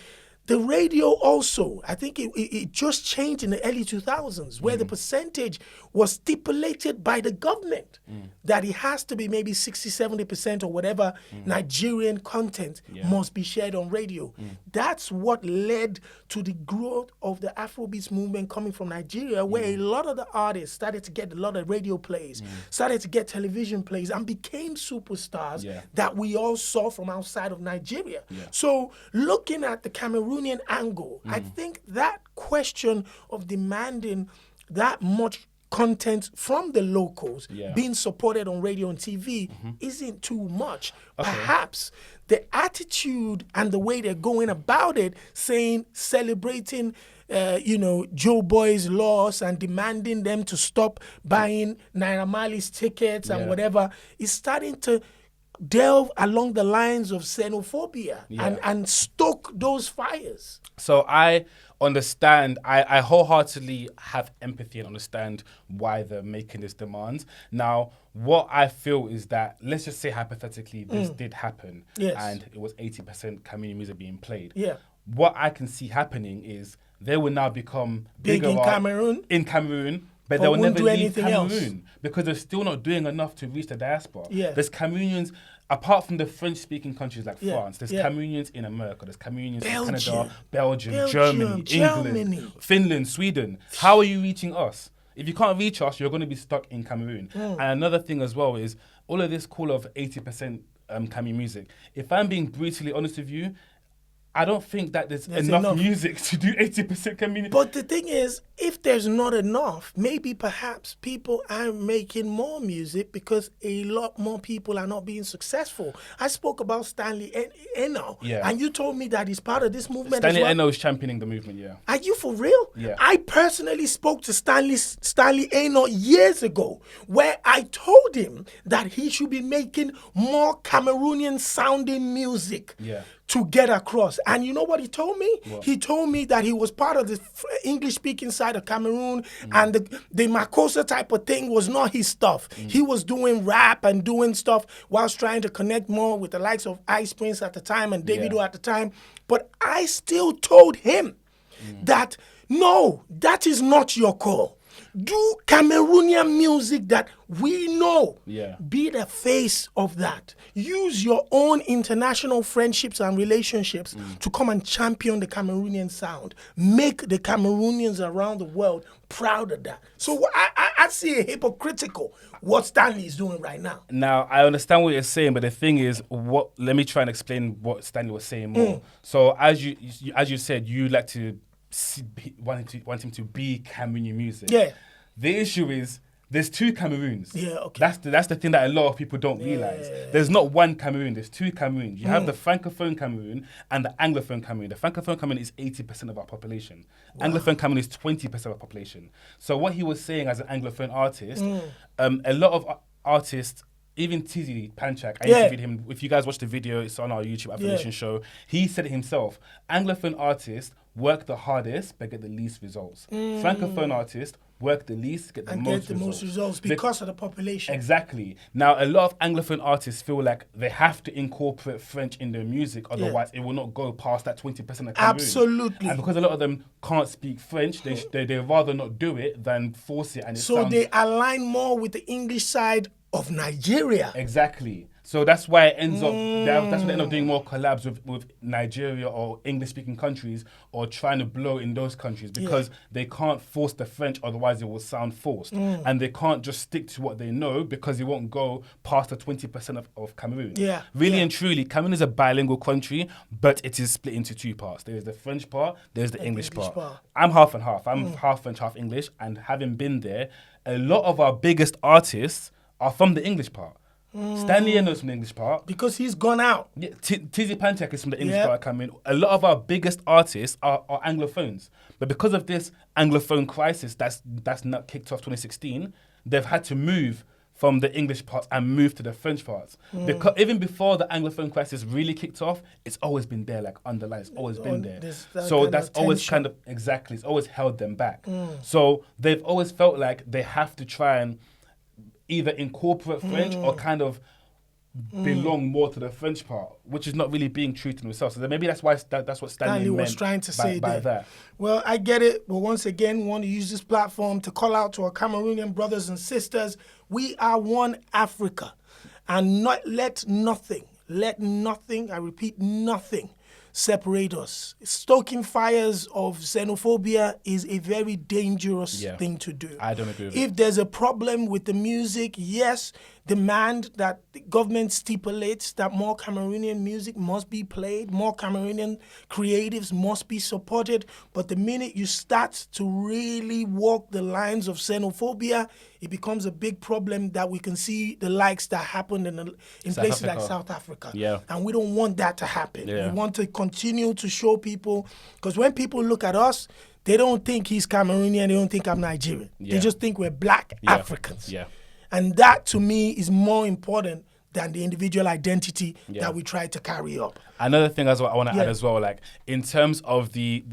the radio also, I think it just changed in the early 2000s where the percentage was stipulated by the government that it has to be maybe 60, 70% or whatever Nigerian content must be shared on radio. That's what led to the growth of the Afrobeats movement coming from Nigeria, where a lot of the artists started to get a lot of radio plays, started to get television plays, and became superstars that we all saw from outside of Nigeria. So looking at the Cameroonian angle, I think that question of demanding that much content from the locals being supported on radio and TV isn't too much. Perhaps the attitude and the way they're going about it, celebrating Joe Boy's loss and demanding them to stop buying Naira Marley's tickets and whatever, is starting to delve along the lines of xenophobia and stoke those fires. So I understand, I wholeheartedly have empathy and understand why they're making this demand. Now, what I feel is that, let's just say hypothetically, this did happen and it was 80% Cameroonian music being played. What I can see happening is they will now become big in Cameroon, but they will never leave Cameroon because they're still not doing enough to reach the diaspora. There's Cameroonians, apart from the French-speaking countries like France, there's Cameroonians in America, there's Cameroonians in Canada, Belgium, Germany, England, Finland, Sweden. How are you reaching us? If you can't reach us, you're going to be stuck in Cameroon. And another thing as well is all of this call of 80% Cameroon music. If I'm being brutally honest with you, I don't think that there's enough music to do 80% Cameroon. But the thing is, if there's not enough, maybe perhaps people are making more music because a lot more people are not being successful. I spoke about Stanley Eno, and you told me that he's part of this movement Stanley as well. Eno is championing the movement, Are you for real? I personally spoke to Stanley Eno years ago, where I told him that he should be making more Cameroonian sounding music. To get across. And you know what he told me? He told me that he was part of the English-speaking side of Cameroon, and the Makossa type of thing was not his stuff. He was doing rap and doing stuff whilst trying to connect more with the likes of Ice Prince at the time and Davido at the time. But I still told him that, no, that is not your call. Do Cameroonian music that we know. Be the face of that. Use your own international friendships and relationships to come and champion the Cameroonian sound. Make the Cameroonians around the world proud of that. So I see a hypocritical what Stanley is doing right now. Now, I understand what you're saying, but the thing is, let me try and explain what Stanley was saying more. So as you said, you like to want him to be Cameroonian music. The issue is There's two Cameroons. Yeah, okay. That's the thing that a lot of people don't realize. There's not one Cameroon. There's two Cameroons. You have the Francophone Cameroon and the Anglophone Cameroon. The Francophone Cameroon is 80% of our population. Anglophone Cameroon is 20% of our population. So what he was saying as an Anglophone artist, a lot of artists, even Tizzy Panchak, I interviewed him. If you guys watch the video, it's on our YouTube Affiliation show. He said it himself. Anglophone artists work the hardest but get the least results. Francophone artists work the least, get the most results because of the population. Exactly. Now, a lot of Anglophone artists feel like they have to incorporate French in their music, otherwise it will not go past that 20% of Cameroon. Absolutely. And because a lot of them can't speak French, they rather not do it than force it. And they align more with the English side of Nigeria. Exactly. So that's why it ends up, that's when they end up doing more collabs with Nigeria or English-speaking countries, or trying to blow in those countries, because they can't force the French, otherwise it will sound forced. And they can't just stick to what they know, because it won't go past the 20% of Cameroon. Really and truly, Cameroon is a bilingual country, but it is split into two parts. There's the French part, there's the English part. I'm half and half. I'm half French, half English, and having been there, a lot of our biggest artists are from the English part. Stanley Eno's from the English part. Because he's gone out. Yeah, Tizzy Panchak is from the English part coming. A lot of our biggest artists are Anglophones. But because of this Anglophone crisis that's not kicked off 2016, they've had to move from the English parts and move to the French parts. Because even before the Anglophone crisis really kicked off, it's always been there, like underlined. It's always been there. So that's always kind of, exactly, it's always held them back. So they've always felt like they have to try and either incorporate French or kind of belong more to the French part, which is not really being true to themselves. So maybe that's why that's what Stanley was trying to say by that. Well, I get it, but once again, we want to use this platform to call out to our Cameroonian brothers and sisters. We are one Africa, and let nothing, I repeat, nothing separate us. Stoking fires of xenophobia is a very dangerous thing to do. I don't agree with it. If there's a problem with the music, yes, demand that the government stipulates that more Cameroonian music must be played, more Cameroonian creatives must be supported. But the minute you start to really walk the lines of xenophobia, it becomes a big problem that we can see the likes that happened in places like South Africa. And we don't want that to happen. We want to continue to show people, because when people look at us, they don't think he's Cameroonian, they don't think I'm Nigerian. They just think we're black Africans. And that, to me, is more important than the individual identity that we try to carry up. Another thing as well, I want to add as well, like in terms of the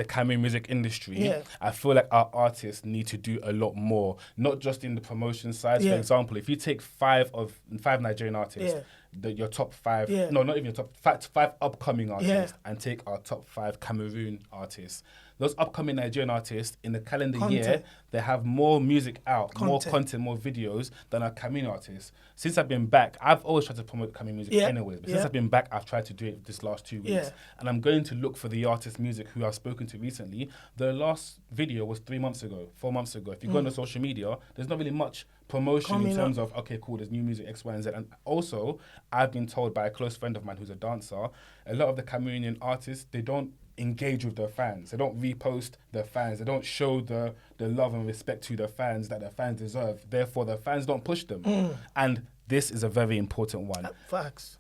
Cameroon music industry, I feel like our artists need to do a lot more, not just in the promotion side. For example, if you take five Nigerian artists, your top five, no, not even your top five upcoming artists, and take our top 5 Cameroon artists. Those upcoming Nigerian artists in the calendar year, they have more music out, more content, more videos than our Cameroon artists. Since I've been back, I've always tried to promote Cameroon music anyway. But since I've been back, I've tried to do it this last 2 weeks. And I'm going to look for the artist music who I've spoken to recently. The last video was 3 months ago, 4 months ago. If you go on the social media, there's not really much promotion in terms of, okay, cool, there's new music, X, Y, and Z. And also, I've been told by a close friend of mine who's a dancer, a lot of the Cameroonian artists, they don't engage with their fans. They don't repost their fans. They don't show the love and respect to their fans that their fans deserve. Therefore, their fans don't push them. And this is a very important one. Facts.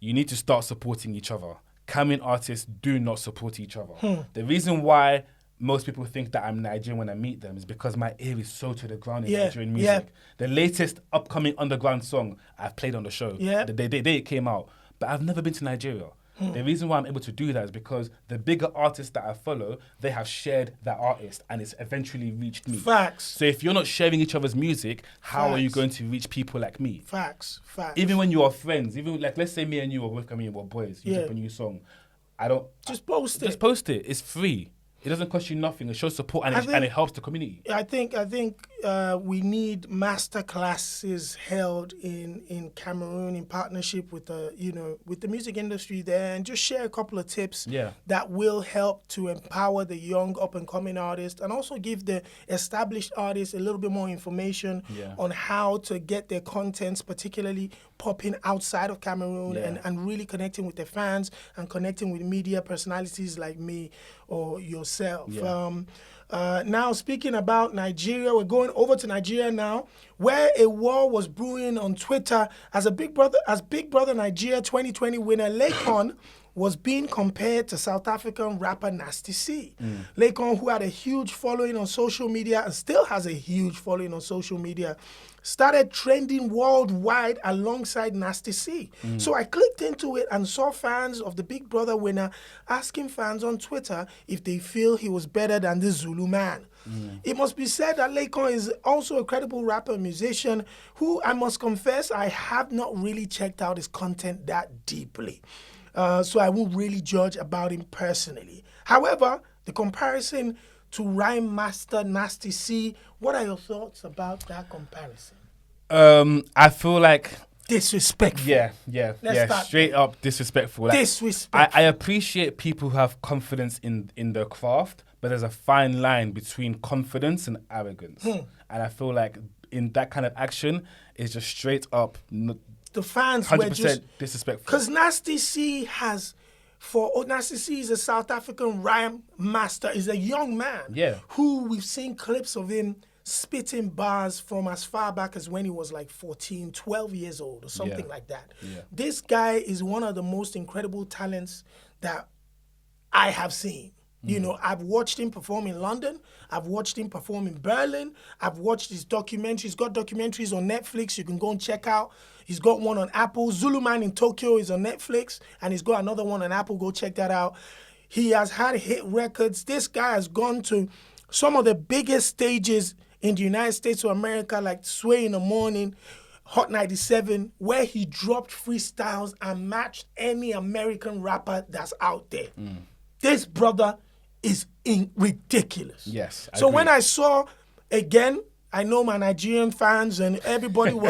You need to start supporting each other. Cameroon artists do not support each other. The reason why most people think that I'm Nigerian when I meet them is because my ear is so to the ground in Nigerian music. The latest upcoming underground song I've played on the show, the day it came out, but I've never been to Nigeria. The reason why I'm able to do that is because the bigger artists that I follow, they have shared that artist and it's eventually reached me. Facts. So if you're not sharing each other's music, how are you going to reach people like me? Facts. Even when you are friends, even like let's say me and you are both coming in boys, you drop a new song. Just post it. Just post it. It's free. It doesn't cost you nothing. It shows support and it helps the community. I think we need master classes held in Cameroon in partnership with the music industry there, and just share a couple of tips that will help to empower the young up and coming artists, and also give the established artists a little bit more information on how to get their contents, particularly popping outside of Cameroon and really connecting with their fans and connecting with media personalities like me or yourself. Now, speaking about Nigeria, we're going over to Nigeria now, where a war was brewing on Twitter as Big Brother Nigeria 2020 winner Laycon was being compared to South African rapper Nasty C. Laycon, who had a huge following on social media and still has a huge following on social media, started trending worldwide alongside Nasty C. So I clicked into it and saw fans of the Big Brother winner asking fans on Twitter if they feel he was better than the Zulu man. It must be said that Laycon is also a credible rapper and musician who, I must confess, I have not really checked out his content that deeply. So I won't really judge about him personally. However, the comparison to Rhyme Master Nasty C, what are your thoughts about that comparison? I feel like disrespectful. Straight up disrespectful. Like, disrespectful. I appreciate people who have confidence in their craft, but there's a fine line between confidence and arrogance. And I feel like in that kind of action, it's just straight up. The fans 100% were just disrespectful. Because Nasty C Nasty C is a South African rhyme master. He's a young man who we've seen clips of him spitting bars from as far back as when he was like 14, 12 years old or something like that. This guy is one of the most incredible talents that I have seen. You know, I've watched him perform in London. I've watched him perform in Berlin. I've watched his documentaries. He's got documentaries on Netflix you can go and check out. He's got one on Apple. Zulu Man in Tokyo is on Netflix. And he's got another one on Apple. Go check that out. He has had hit records. This guy has gone to some of the biggest stages in the United States of America, like Sway in the Morning, Hot 97, where he dropped freestyles and matched any American rapper that's out there. This brother is ridiculous. Yes. So when I saw, again, I know my Nigerian fans and everybody were,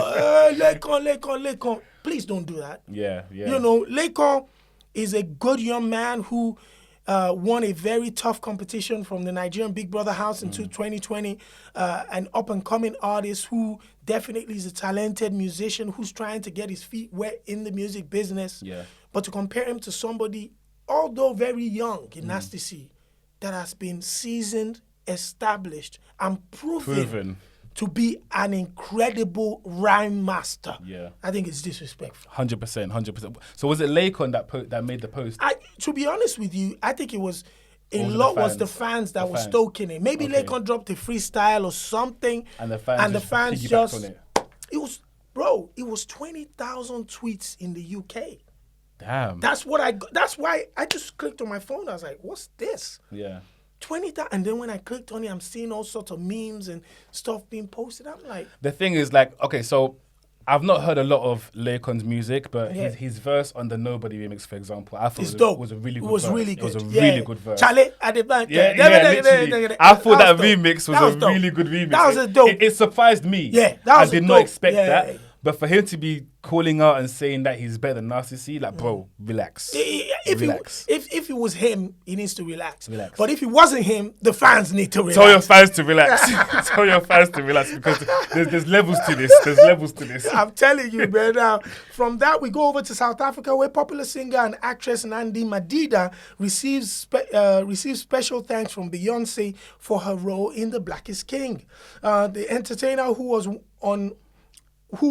Laycon. Please don't do that. Yeah. You know, Laycon is a good young man who won a very tough competition from the Nigerian Big Brother house in 2020. An up-and-coming artist who definitely is a talented musician who's trying to get his feet wet in the music business. Yeah. But to compare him to somebody, although very young in Nasty C, that has been seasoned, established, and proven to be an incredible rhyme master. Yeah. I think it's disrespectful. 100%. So was it Laycon that made the post? To be honest with you, I think it was the fans that were fans. stoking it. Maybe Okay. Laycon dropped a freestyle or something, And the fans just piggybacked on it. It was 20,000 tweets in the UK. Damn. That's why I just clicked on my phone. I was like, what's this? Yeah. 20,000. And then when I clicked on it, I'm seeing all sorts of memes and stuff being posted. I'm like, The thing is, like, okay, so I've not heard a lot of Laycon's music, but his verse on the Nobody remix, for example, I thought it's dope. It was a really good It was verse. really good. It was a really good verse. Charlie at the back. Yeah, literally. I thought that remix was a dope. really good remix. That was a dope. It surprised me. Yeah, that was I did a not dope. expect Yeah, that. yeah. But for him to be calling out and saying that he's better than Nasty C, like, bro, relax. Relax. If it was him, he needs to relax. Relax. But if it wasn't him, the fans need to relax. Tell your fans to relax. Tell your fans to relax because there's levels to this. There's levels to this. I'm telling you, man. Now, from that, we go over to South Africa, where popular singer and actress Nandi Madida receives special thanks from Beyonce for her role in The Black is King. The entertainer who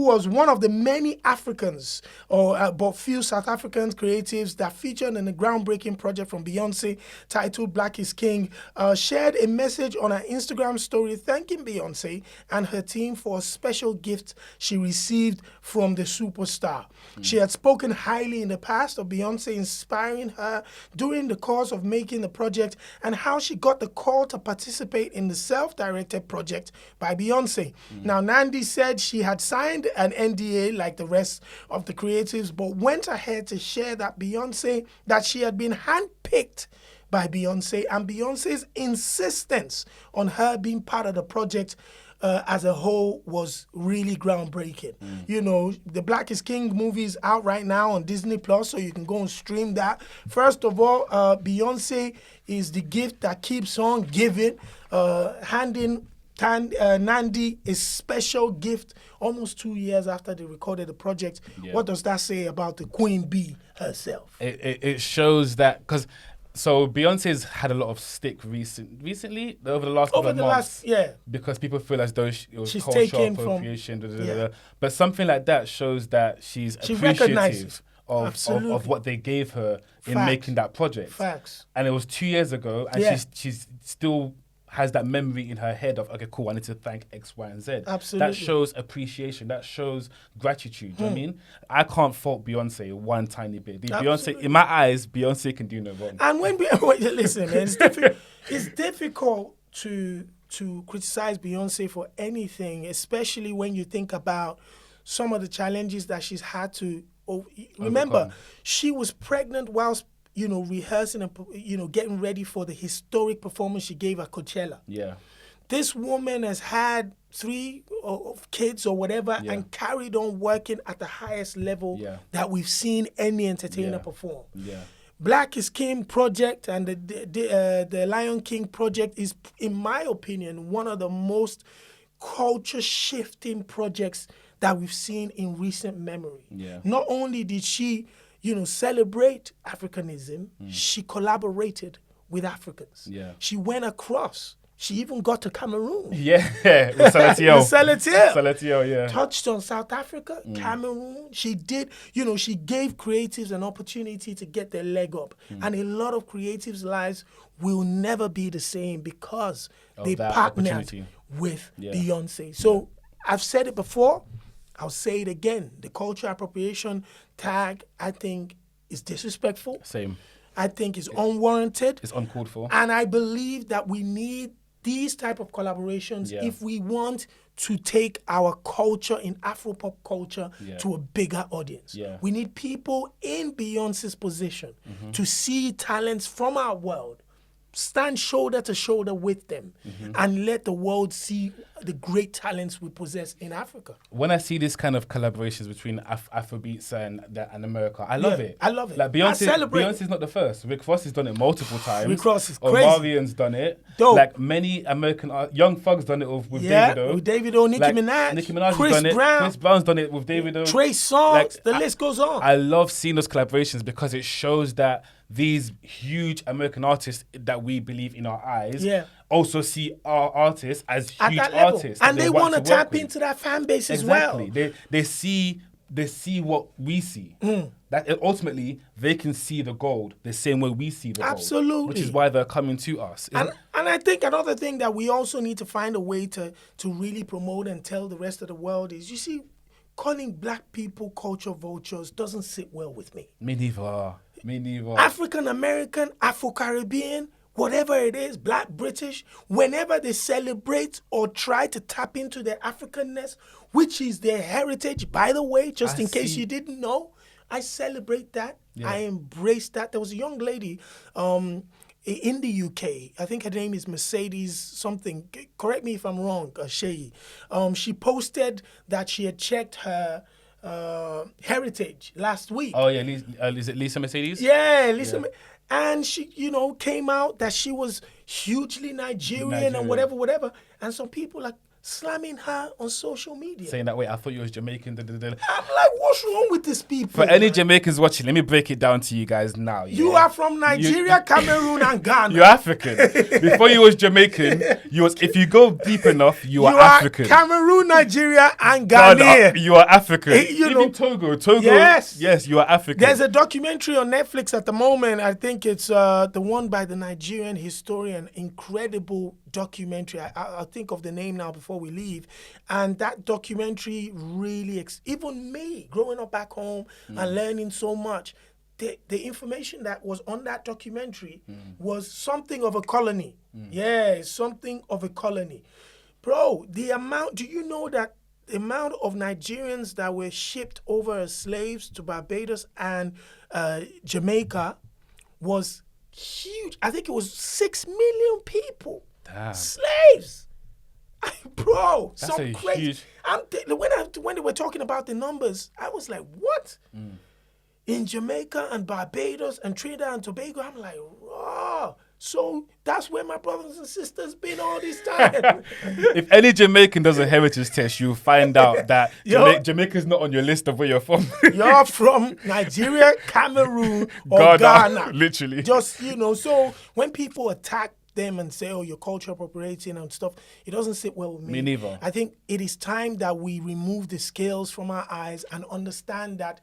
was one of the many Africans, but few South Africans creatives that featured in the groundbreaking project from Beyonce titled Black is King, shared a message on her Instagram story thanking Beyonce and her team for a special gift she received from the superstar. She had spoken highly in the past of Beyonce inspiring her during the course of making the project and how she got the call to participate in the self-directed project by Beyonce. Now, Nandi said she had signed an NDA like the rest of the creatives, but went ahead to share that she had been handpicked by Beyonce and Beyonce's insistence on her being part of the project as a whole was really groundbreaking. You know, the Black is King movie is out right now on Disney Plus, so you can go and stream that. First of all, Beyonce is the gift that keeps on giving, handing Nandi a special gift almost 2 years after they recorded the project. What does that say about the Queen Bee herself? It shows that, because So Beyonce's had a lot of stick recently over the last couple of months. Because people feel as though it was she's cultural taken appropriation. from, But something like that shows that she's appreciative of what they gave her in making that project. Facts. And it was 2 years ago, and she's still has that memory in her head of, okay, cool, I need to thank X, Y, and Z. Absolutely. That shows appreciation. That shows gratitude. Do you know what I mean? I can't fault Beyonce one tiny bit. Beyonce, in my eyes, Beyonce can do no wrong. And listen, man, it's difficult to criticize Beyonce for anything, especially when you think about some of the challenges that she's had to remember. She was pregnant whilst rehearsing and, getting ready for the historic performance she gave at Coachella. Yeah. This woman has had 3 kids or whatever and carried on working at the highest level that we've seen any entertainer perform. Yeah. Black is King project and the Lion King project is, in my opinion, one of the most culture-shifting projects that we've seen in recent memory. Yeah. Not only did she celebrate Africanism, she collaborated with Africans. Yeah. She went across. She even got to Cameroon. Yeah, with Salatiel. yeah. Touched on South Africa, Cameroon. She did, she gave creatives an opportunity to get their leg up. And a lot of creatives' lives will never be the same because they partnered with Beyonce. So I've said it before. I'll say it again. The cultural appropriation tag, I think, is disrespectful. Same. I think it's unwarranted. It's uncalled for. And I believe that we need these type of collaborations if we want to take our culture in Afropop culture to a bigger audience. Yeah. We need people in Beyonce's position to see talents from our world, stand shoulder to shoulder with them, and let the world see the great talents we possess in Africa. When I see this kind of collaborations between Afrobeats and America, I love it. I love it. Like Beyonce's not the first. Rick Ross has done it multiple times. Rick Ross is crazy. Omarion's done it. Dope. Like many American Young Thug's done it with Davido. With Davido, Nicki Minaj, Chris Brown. Chris Brown's done it with Davido. Trey Songz, the list goes on. I love seeing those collaborations because it shows that these huge American artists that we believe in our eyes also see our artists as huge artists. And they want to tap into that fan base as well. They see what we see. That ultimately they can see the gold the same way we see the gold. Absolutely. Which is why they're coming to us. And I think another thing that we also need to find a way to really promote and tell the rest of the world is, you see, calling black people culture vultures doesn't sit well with me. Me neither. African American, Afro-Caribbean, whatever it is, Black, British, whenever they celebrate or try to tap into their Africanness, which is their heritage, by the way, just in case you didn't know, I celebrate that. Yeah. I embrace that. There was a young lady in the UK, I think her name is Mercedes something, correct me if I'm wrong, Shay. She posted that she had checked her heritage last week. Oh yeah, is it Lisa Mercedes? Yeah, Lisa. Yeah. And she, came out that she was hugely Nigerian and whatever. And some people like slamming her on social media. Saying that, wait, I thought you was Jamaican. I'm like, what's wrong with these people? For any Jamaicans watching, let me break it down to you guys now. You are from Nigeria, Cameroon, and Ghana. You're African. Before you was Jamaican, if you go deep enough, you are African. Cameroon, Nigeria, and Ghana. You are African. Even Togo, yes, you are African. There's a documentary on Netflix at the moment. I think it's the one by the Nigerian historian. Incredible documentary. I'll think of the name now before we leave. And that documentary really, even me, growing up back home and learning so much, the information that was on that documentary was something of a colony. Yeah, something of a colony. Bro, do you know that the amount of Nigerians that were shipped over as slaves to Barbados and Jamaica was huge. I think it was 6 million people. Damn. Slaves. Bro, that's so crazy. When they were talking about the numbers, I was like, what? In Jamaica and Barbados and Trinidad and Tobago, I'm like, raw. So that's where my brothers and sisters been all this time. If any Jamaican does a heritage test, you'll find out that Jamaica's not on your list of where you're from. You're from Nigeria, Cameroon, or Ghana. Literally. Just, so when people attack them and say, oh, you're culture appropriating and stuff, it doesn't sit well with me. Me neither. I think it is time that we remove the scales from our eyes and understand that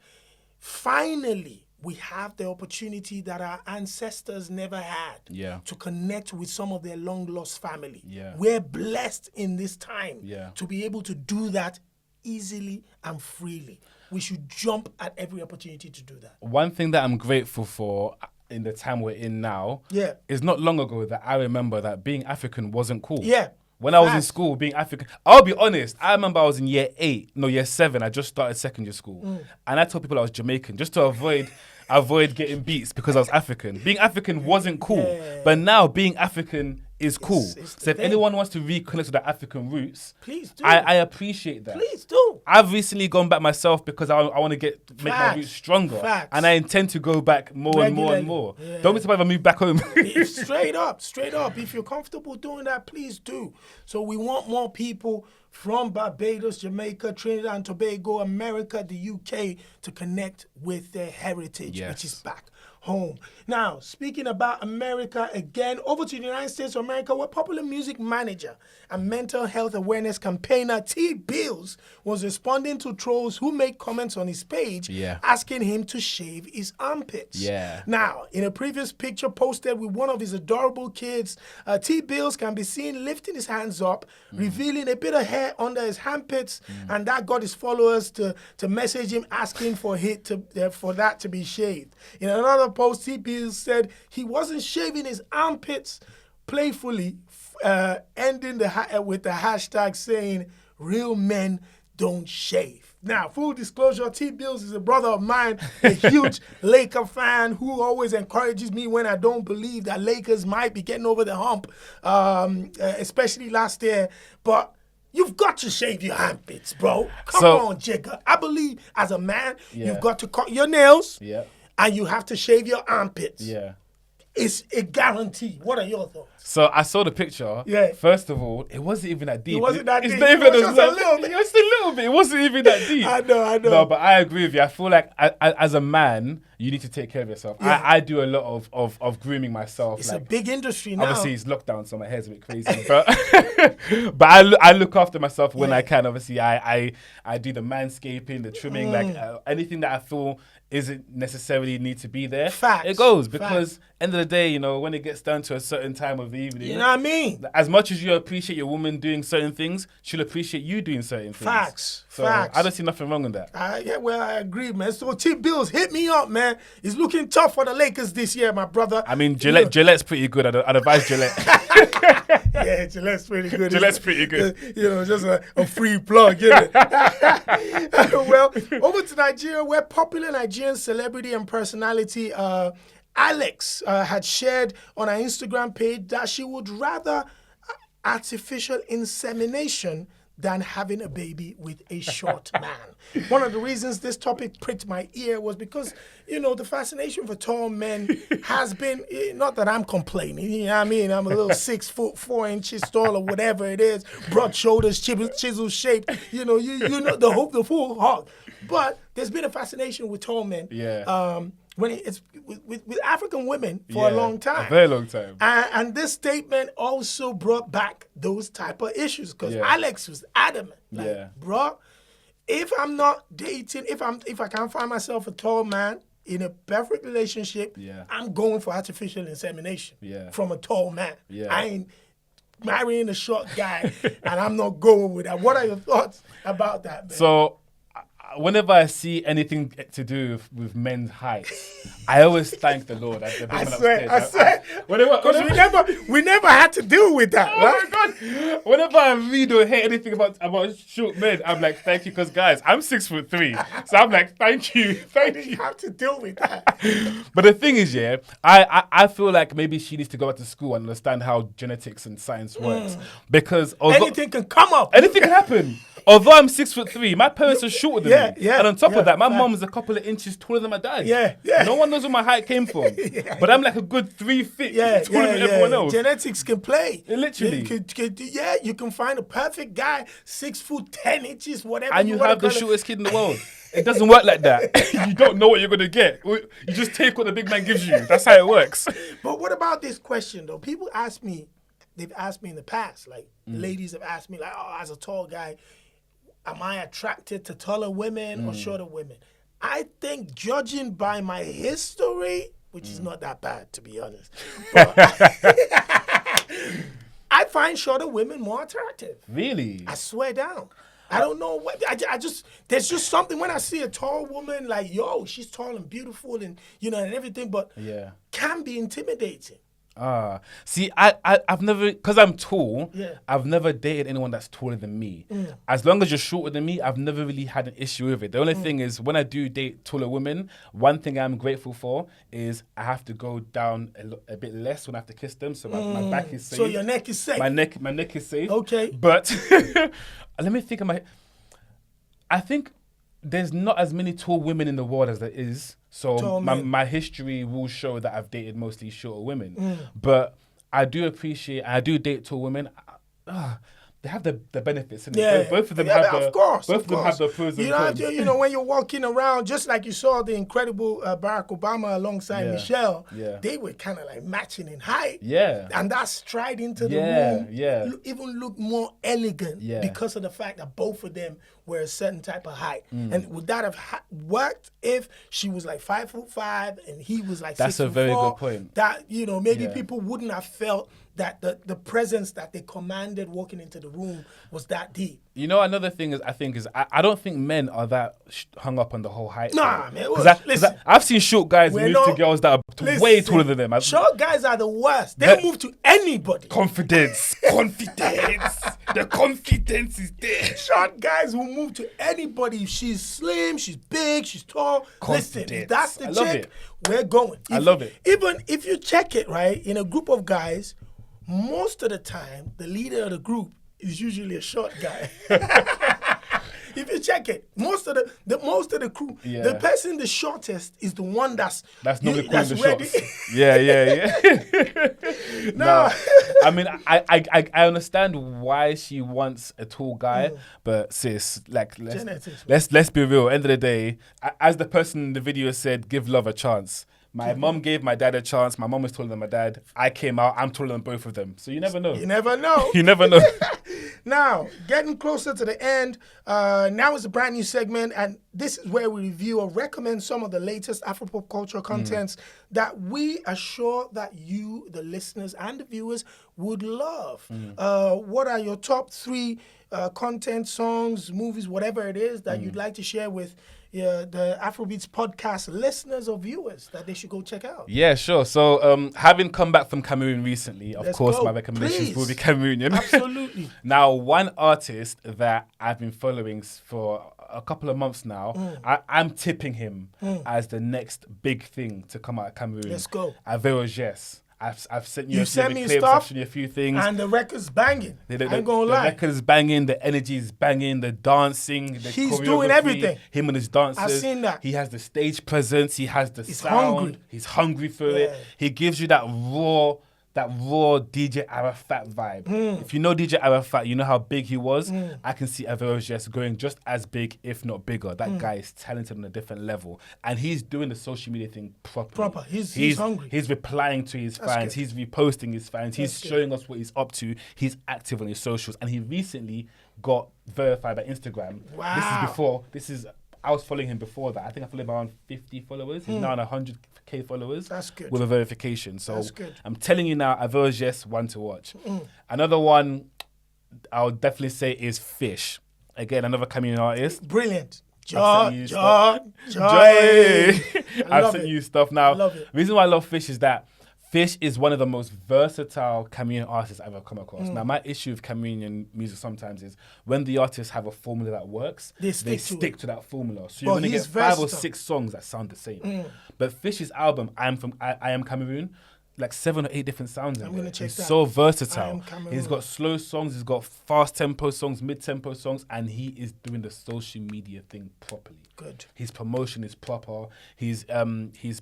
finally we have the opportunity that our ancestors never had to connect with some of their long-lost family. Yeah. We're blessed in this time to be able to do that easily and freely. We should jump at every opportunity to do that. One thing that I'm grateful for in the time we're in now is not long ago that I remember that being African wasn't cool. Yeah. When I was in school, being African, I'll be honest, I remember I was in year 7, I just started secondary school. And I told people I was Jamaican just to avoid getting beats because I was African. Being African wasn't cool. Yeah. But now being African is cool. It's So if anyone wants to reconnect to their African roots, please do. I appreciate that. Please do. I've recently gone back myself because I want to make my roots stronger. Facts. And I intend to go back more and more and more. Yeah. Don't be surprised if I move back home. Straight up. If you're comfortable doing that, please do. So we want more people from Barbados, Jamaica, Trinidad and Tobago, America, the UK to connect with their heritage, which is back home. Now, speaking about America again, over to the United States of America, where popular music manager and mental health awareness campaigner T. Bills was responding to trolls who made comments on his page asking him to shave his armpits. Yeah. Now, in a previous picture posted with one of his adorable kids, T. Bills can be seen lifting his hands up, revealing a bit of hair under his armpits, and that got his followers to message him asking for that to be shaved. In another post, T. Bills said he wasn't shaving his armpits playfully, ending with the hashtag saying, "Real men don't shave." Now, full disclosure, T. Bills is a brother of mine, a huge Laker fan who always encourages me when I don't believe that Lakers might be getting over the hump, especially last year. But you've got to shave your armpits, bro. Come on, Jigga. I believe as a man, you've got to cut your nails and you have to shave your armpits. Yeah. It's a guarantee. What are your thoughts? So I saw the picture. Yeah. First of all, it wasn't even that deep. It wasn't that deep. It's not even It was just a little bit. It was a little bit. It wasn't even that deep. I know. No, but I agree with you. I feel like as a man, you need to take care of yourself. Yeah. I do a lot of grooming myself. It's a big industry now. Obviously, it's lockdown, so my hair's a bit crazy. But I look after myself when I can. Obviously, I do the manscaping, the trimming, anything that I feel isn't necessarily need to be there. Facts. It goes because end of the day, when it gets down to a certain time of the evening, you know what I mean? As much as you appreciate your woman doing certain things, she'll appreciate you doing certain things. Facts. So I don't see nothing wrong with that. I agree, man. So T. Bills, hit me up, man. It's looking tough for the Lakers this year, my brother. I mean, Gillette's pretty good. I'd advise Gillette. Yeah, Gillette's pretty good. Gillette's pretty good. Just a free plug, you know. Well, over to Nigeria, where popular Nigerian celebrity and personality Alex had shared on her Instagram page that she would rather artificial insemination than having a baby with a short man. One of the reasons this topic pricked my ear was because, the fascination for tall men has been, not that I'm complaining, you know what I mean? I'm a little 6 foot 4 inches tall or whatever it is, broad shoulders, chisel shaped, you know the full hog. But there's been a fascination with tall men. Yeah. When it's with African women for a long time. A very long time. And this statement also brought back those type of issues because Alex was adamant. Bro, if I'm not dating, if I can't find myself a tall man in a perfect relationship, I'm going for artificial insemination from a tall man. I ain't marrying a short guy and I'm not going with that. What are your thoughts about that, man? So whenever I see anything to do with men's height, I always thank the Lord. I swear. Because we never had to deal with that. Oh right? my God. Whenever I read or hear anything about short men, I'm like, thank you, because guys, I'm 6'3", so I'm like, thank you. You have to deal with that. But the thing is, I feel like maybe she needs to go back to school and understand how genetics and science works, because anything can come up. Anything can happen. Although I'm 6'3", my parents are shorter than me. Yeah. And on top of that, my fact. mum's a couple of inches taller than my dad. Yeah. No one knows where my height came from. But I'm like a good 3 feet taller than everyone else. Genetics can play. Literally. You can find a perfect guy, 6 foot 10 inches, whatever. And you have the shortest kid in the world. It doesn't work like that. You don't know what you're gonna get. You just take what the big man gives you. That's how it works. But what about this question though? People ask me, they've asked me in the past, like ladies have asked me, like, oh, as a tall guy, am I attracted to taller women or shorter women? I think judging by my history, which is not that bad to be honest, but I find shorter women more attractive. Really? I swear down. I don't know what I just there's just something when I see a tall woman like, yo, she's tall and beautiful and and everything, but can be intimidating. See, I've never, because I'm tall, Yeah. I've never dated anyone that's taller than me. As long as you're shorter than me, I've never really had an issue with it. The only thing is, when I do date taller women, one thing I'm grateful for is I have to go down a bit less when I have to kiss them, so my back is safe. So your neck is safe. My neck is safe. Okay. But let me think of I think there's not as many tall women in the world as there is. So my history will show that I've dated mostly shorter women. But I do appreciate, I do date tall women. They have the benefits. Both of them have the both of them have the pros and cons. When you're walking around, just like you saw the incredible Barack Obama alongside Michelle, they were kind of like matching in height. Yeah. And that stride into the room even looked more elegant because of the fact that both of them were a certain type of height. And would that have worked if she was like 5'5" and he was like 6'4"? That's a very good point. That, maybe people wouldn't have felt that the presence that they commanded walking into the room was that deep. Another thing is, I don't think men are that hung up on the whole height. Nah, man. Because I've seen short guys move to girls that are way taller than them. Short guys are the worst. They move to anybody. Confidence. The confidence is there. Short guys will move to anybody. If she's slim, she's big, she's tall. Confidence. Listen, if that's the I love chick, it. we're going. I love it. Even if you check it, right, in a group of guys, most of the time, the leader of the group is usually a short guy. If you check it, most of the crew, the person the shortest is the one that's normally calling the ready. shots. Yeah. No, I mean, I understand why she wants a tall guy, but sis, like, let's be real. End of the day, as the person in the video said, give love a chance. My mum gave my dad a chance. My mum was taller than my dad. I came out. I'm taller than both of them. So you never know. You never know. You never know. Now, getting closer to the end, now is a brand new segment, and this is where we review or recommend some of the latest Afropop culture contents that we are sure that you, the listeners and the viewers, would love. What are your top 3 content, songs, movies, whatever it is that you'd like to share with the Afrobeats Podcast listeners or viewers that they should go check out? Yeah, sure. So having come back from Cameroon recently, of course, my recommendations will be Cameroonian. Absolutely. Now, one artist that I've been following for a couple of months now, I'm tipping him as the next big thing to come out of Cameroon. Let's go. Avero. I've sent you a sent few me clips, stuff, I've sent you a few things. And the record's banging. I ain't gonna the lie. record's banging, the energy is banging, the dancing, the He's choreography, doing everything. Him and his dancers. I've seen that. He has the stage presence, he has the sound. Hungry. He's hungry for it. He gives you that raw DJ Arafat vibe. If you know DJ Arafat, you know how big he was. I can see Avero going just as big, if not bigger. That guy is talented on a different level. And he's doing the social media thing properly. He's hungry. He's replying to his fans. He's reposting his fans. He's showing us what he's up to. He's active on his socials. And he recently got verified by Instagram. Wow. I was following him before that. I think I followed him around 50 followers. He's now on 100k followers. That's good. With a verification. So That's good. I'm telling you now, Avero one to watch. Another one I would definitely say is Fish. Again, another Cameroon artist. Brilliant. I've sent you stuff now. I love it. The reason why I love Fish is that Fish is one of the most versatile Cameroon artists I've ever come across. Now, my issue with Cameroonian music sometimes is when the artists have a formula that works, they stick to that formula. So you're going to get 5 or 6 songs that sound the same. But Fish's album, I Am Cameroon, like 7 or 8 different sounds in I'm there. gonna check He's that. so I versatile. Am Cameroon. He's got slow songs, he's got fast tempo songs, mid tempo songs, and he is doing the social media thing properly. Good. His promotion is proper. He's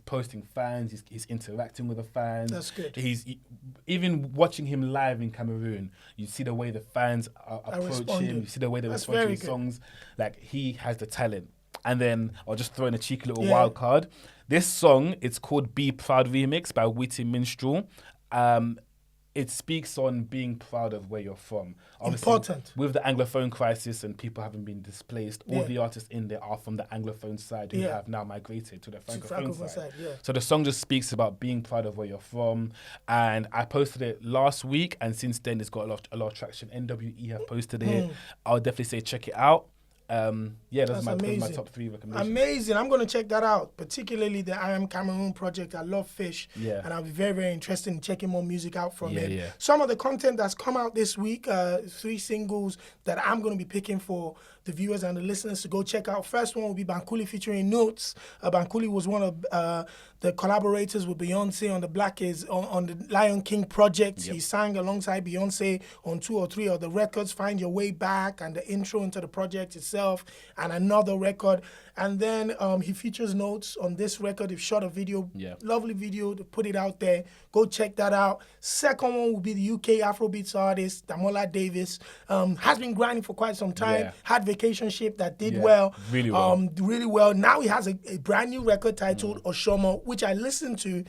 posting fans. He's interacting with the fans. That's good. Even watching him live in Cameroon, you see the way the fans approach responding. him. You see the way they That's respond to very his good. songs. Like, he has the talent. And then I'll just throw in a cheeky little Yeah. wild card. This song, it's called Be Proud Remix by Witty Minstrel. It speaks on being proud of where you're from. Obviously, Important. with the Anglophone crisis and people having been displaced, all Yeah. the artists in there are from the Anglophone side who Yeah. have now migrated to the Francophone Francophone side, yeah. So the song just speaks about being proud of where you're from. And I posted it last week, and since then it's got a lot of traction. NWE have posted it. I'll definitely say check it out. Those That's are my amazing. top 3 recommendations. Amazing. I'm going to check that out, particularly the I Am Cameroon project. I love Fish. Yeah. And I'll be very, very interested in checking more music out from him. Yeah. Some of the content that's come out this week, 3 singles that I'm going to be picking for the viewers and the listeners to go check out. First one will be Bankuli featuring Notes. Bankuli was one of the collaborators with Beyonce on the on the Lion King project. Yep. He sang alongside Beyonce on 2 or 3 of the records, Find Your Way Back and the intro into the project itself, and another record. And then he features Notes on this record. They've shot a video, lovely video, to put it out there. Go check that out. Second one will be the UK Afrobeats artist, Damola Davis. Has been grinding for quite some time. Yeah. Had Vacation Ship that did well. Really well. Really well. Now he has a brand new record titled Oshomo, which I listened to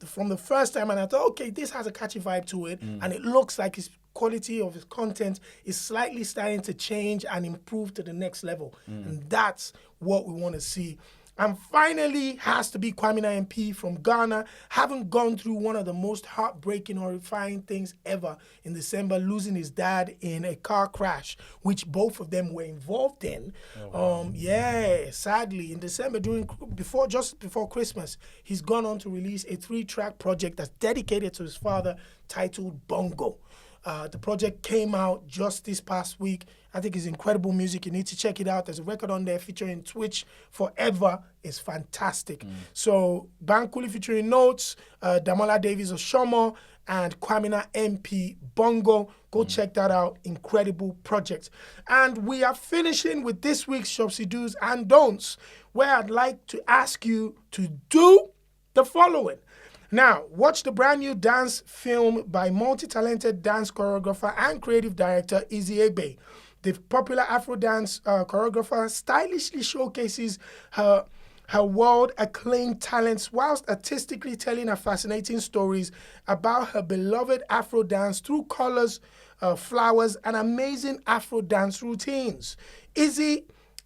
from the first time, and I thought, okay, this has a catchy vibe to it, and it looks like his quality of his content is slightly starting to change and improve to the next level. And that's what we want to see. And finally, has to be Kwamina MP from Ghana, having gone through one of the most heartbreaking, horrifying things ever in December, losing his dad in a car crash, which both of them were involved in. Sadly, in December, just before Christmas, he's gone on to release a 3-track project that's dedicated to his father, titled Bongo. The project came out just this past week. I think it's incredible music. You need to check it out. There's a record on there featuring Twitch Forever. It's fantastic. So Bankuli featuring Notes, Damola Davis Oshomo, and Kwamina MP Bongo. Go check that out. Incredible project. And we are finishing with this week's Shopsy Do's and Don'ts, where I'd like to ask you to do the following. Now, watch the brand new dance film by multi-talented dance choreographer and creative director Izzy Egbe. The popular Afro dance choreographer stylishly showcases her world-acclaimed talents whilst artistically telling her fascinating stories about her beloved Afro dance through colors, flowers, and amazing Afro dance routines. Izzy,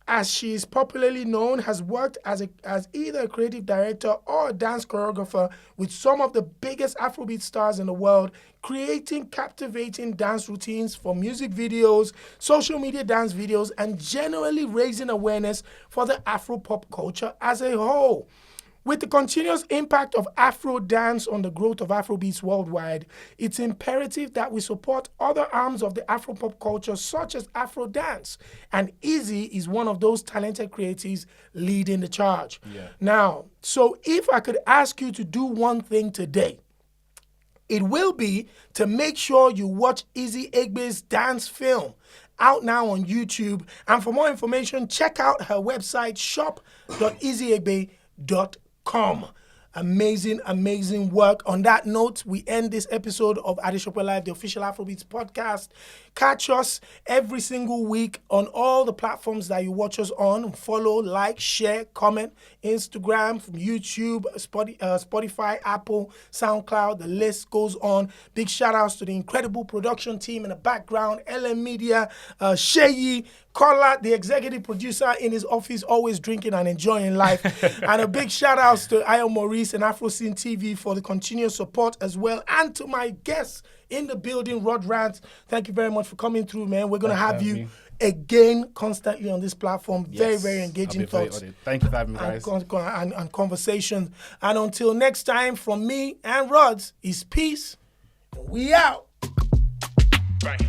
as she is popularly known, has worked as either a creative director or a dance choreographer with some of the biggest Afrobeat stars in the world, creating captivating dance routines for music videos, social media dance videos, and generally raising awareness for the Afro pop culture as a whole. With the continuous impact of Afro dance on the growth of Afrobeats worldwide, it's imperative that we support other arms of the Afro pop culture, such as Afro dance. And Izzy is one of those talented creatives leading the charge. Now, so if I could ask you to do one thing today, it will be to make sure you watch Izzy Egbe's dance film, out now on YouTube. And for more information, check out her website, shop.izzyegbe.com. Amazing, amazing work. On that note, we end this episode of ShattaWale Live, the official Afrobeats podcast. Catch us every single week on all the platforms that you watch us on. Follow, like, share, comment. Instagram, from YouTube, Spotify, Apple, Soundcloud. The list goes on. Big shout outs to the incredible production team in the background. LM Media, Sheyi, Kola, the executive producer in his office, always drinking and enjoying life. And a big shout outs to Ayo Maurice and AfroScene TV for the continuous support as well. And to my guests in the building, Rod Rant. Thank you very much for coming through, man. We're going to have you again constantly on this platform. Very, very engaging thoughts. Thank you for having me, guys. And conversations. And until next time, from me and Rods, is peace. We out. Right.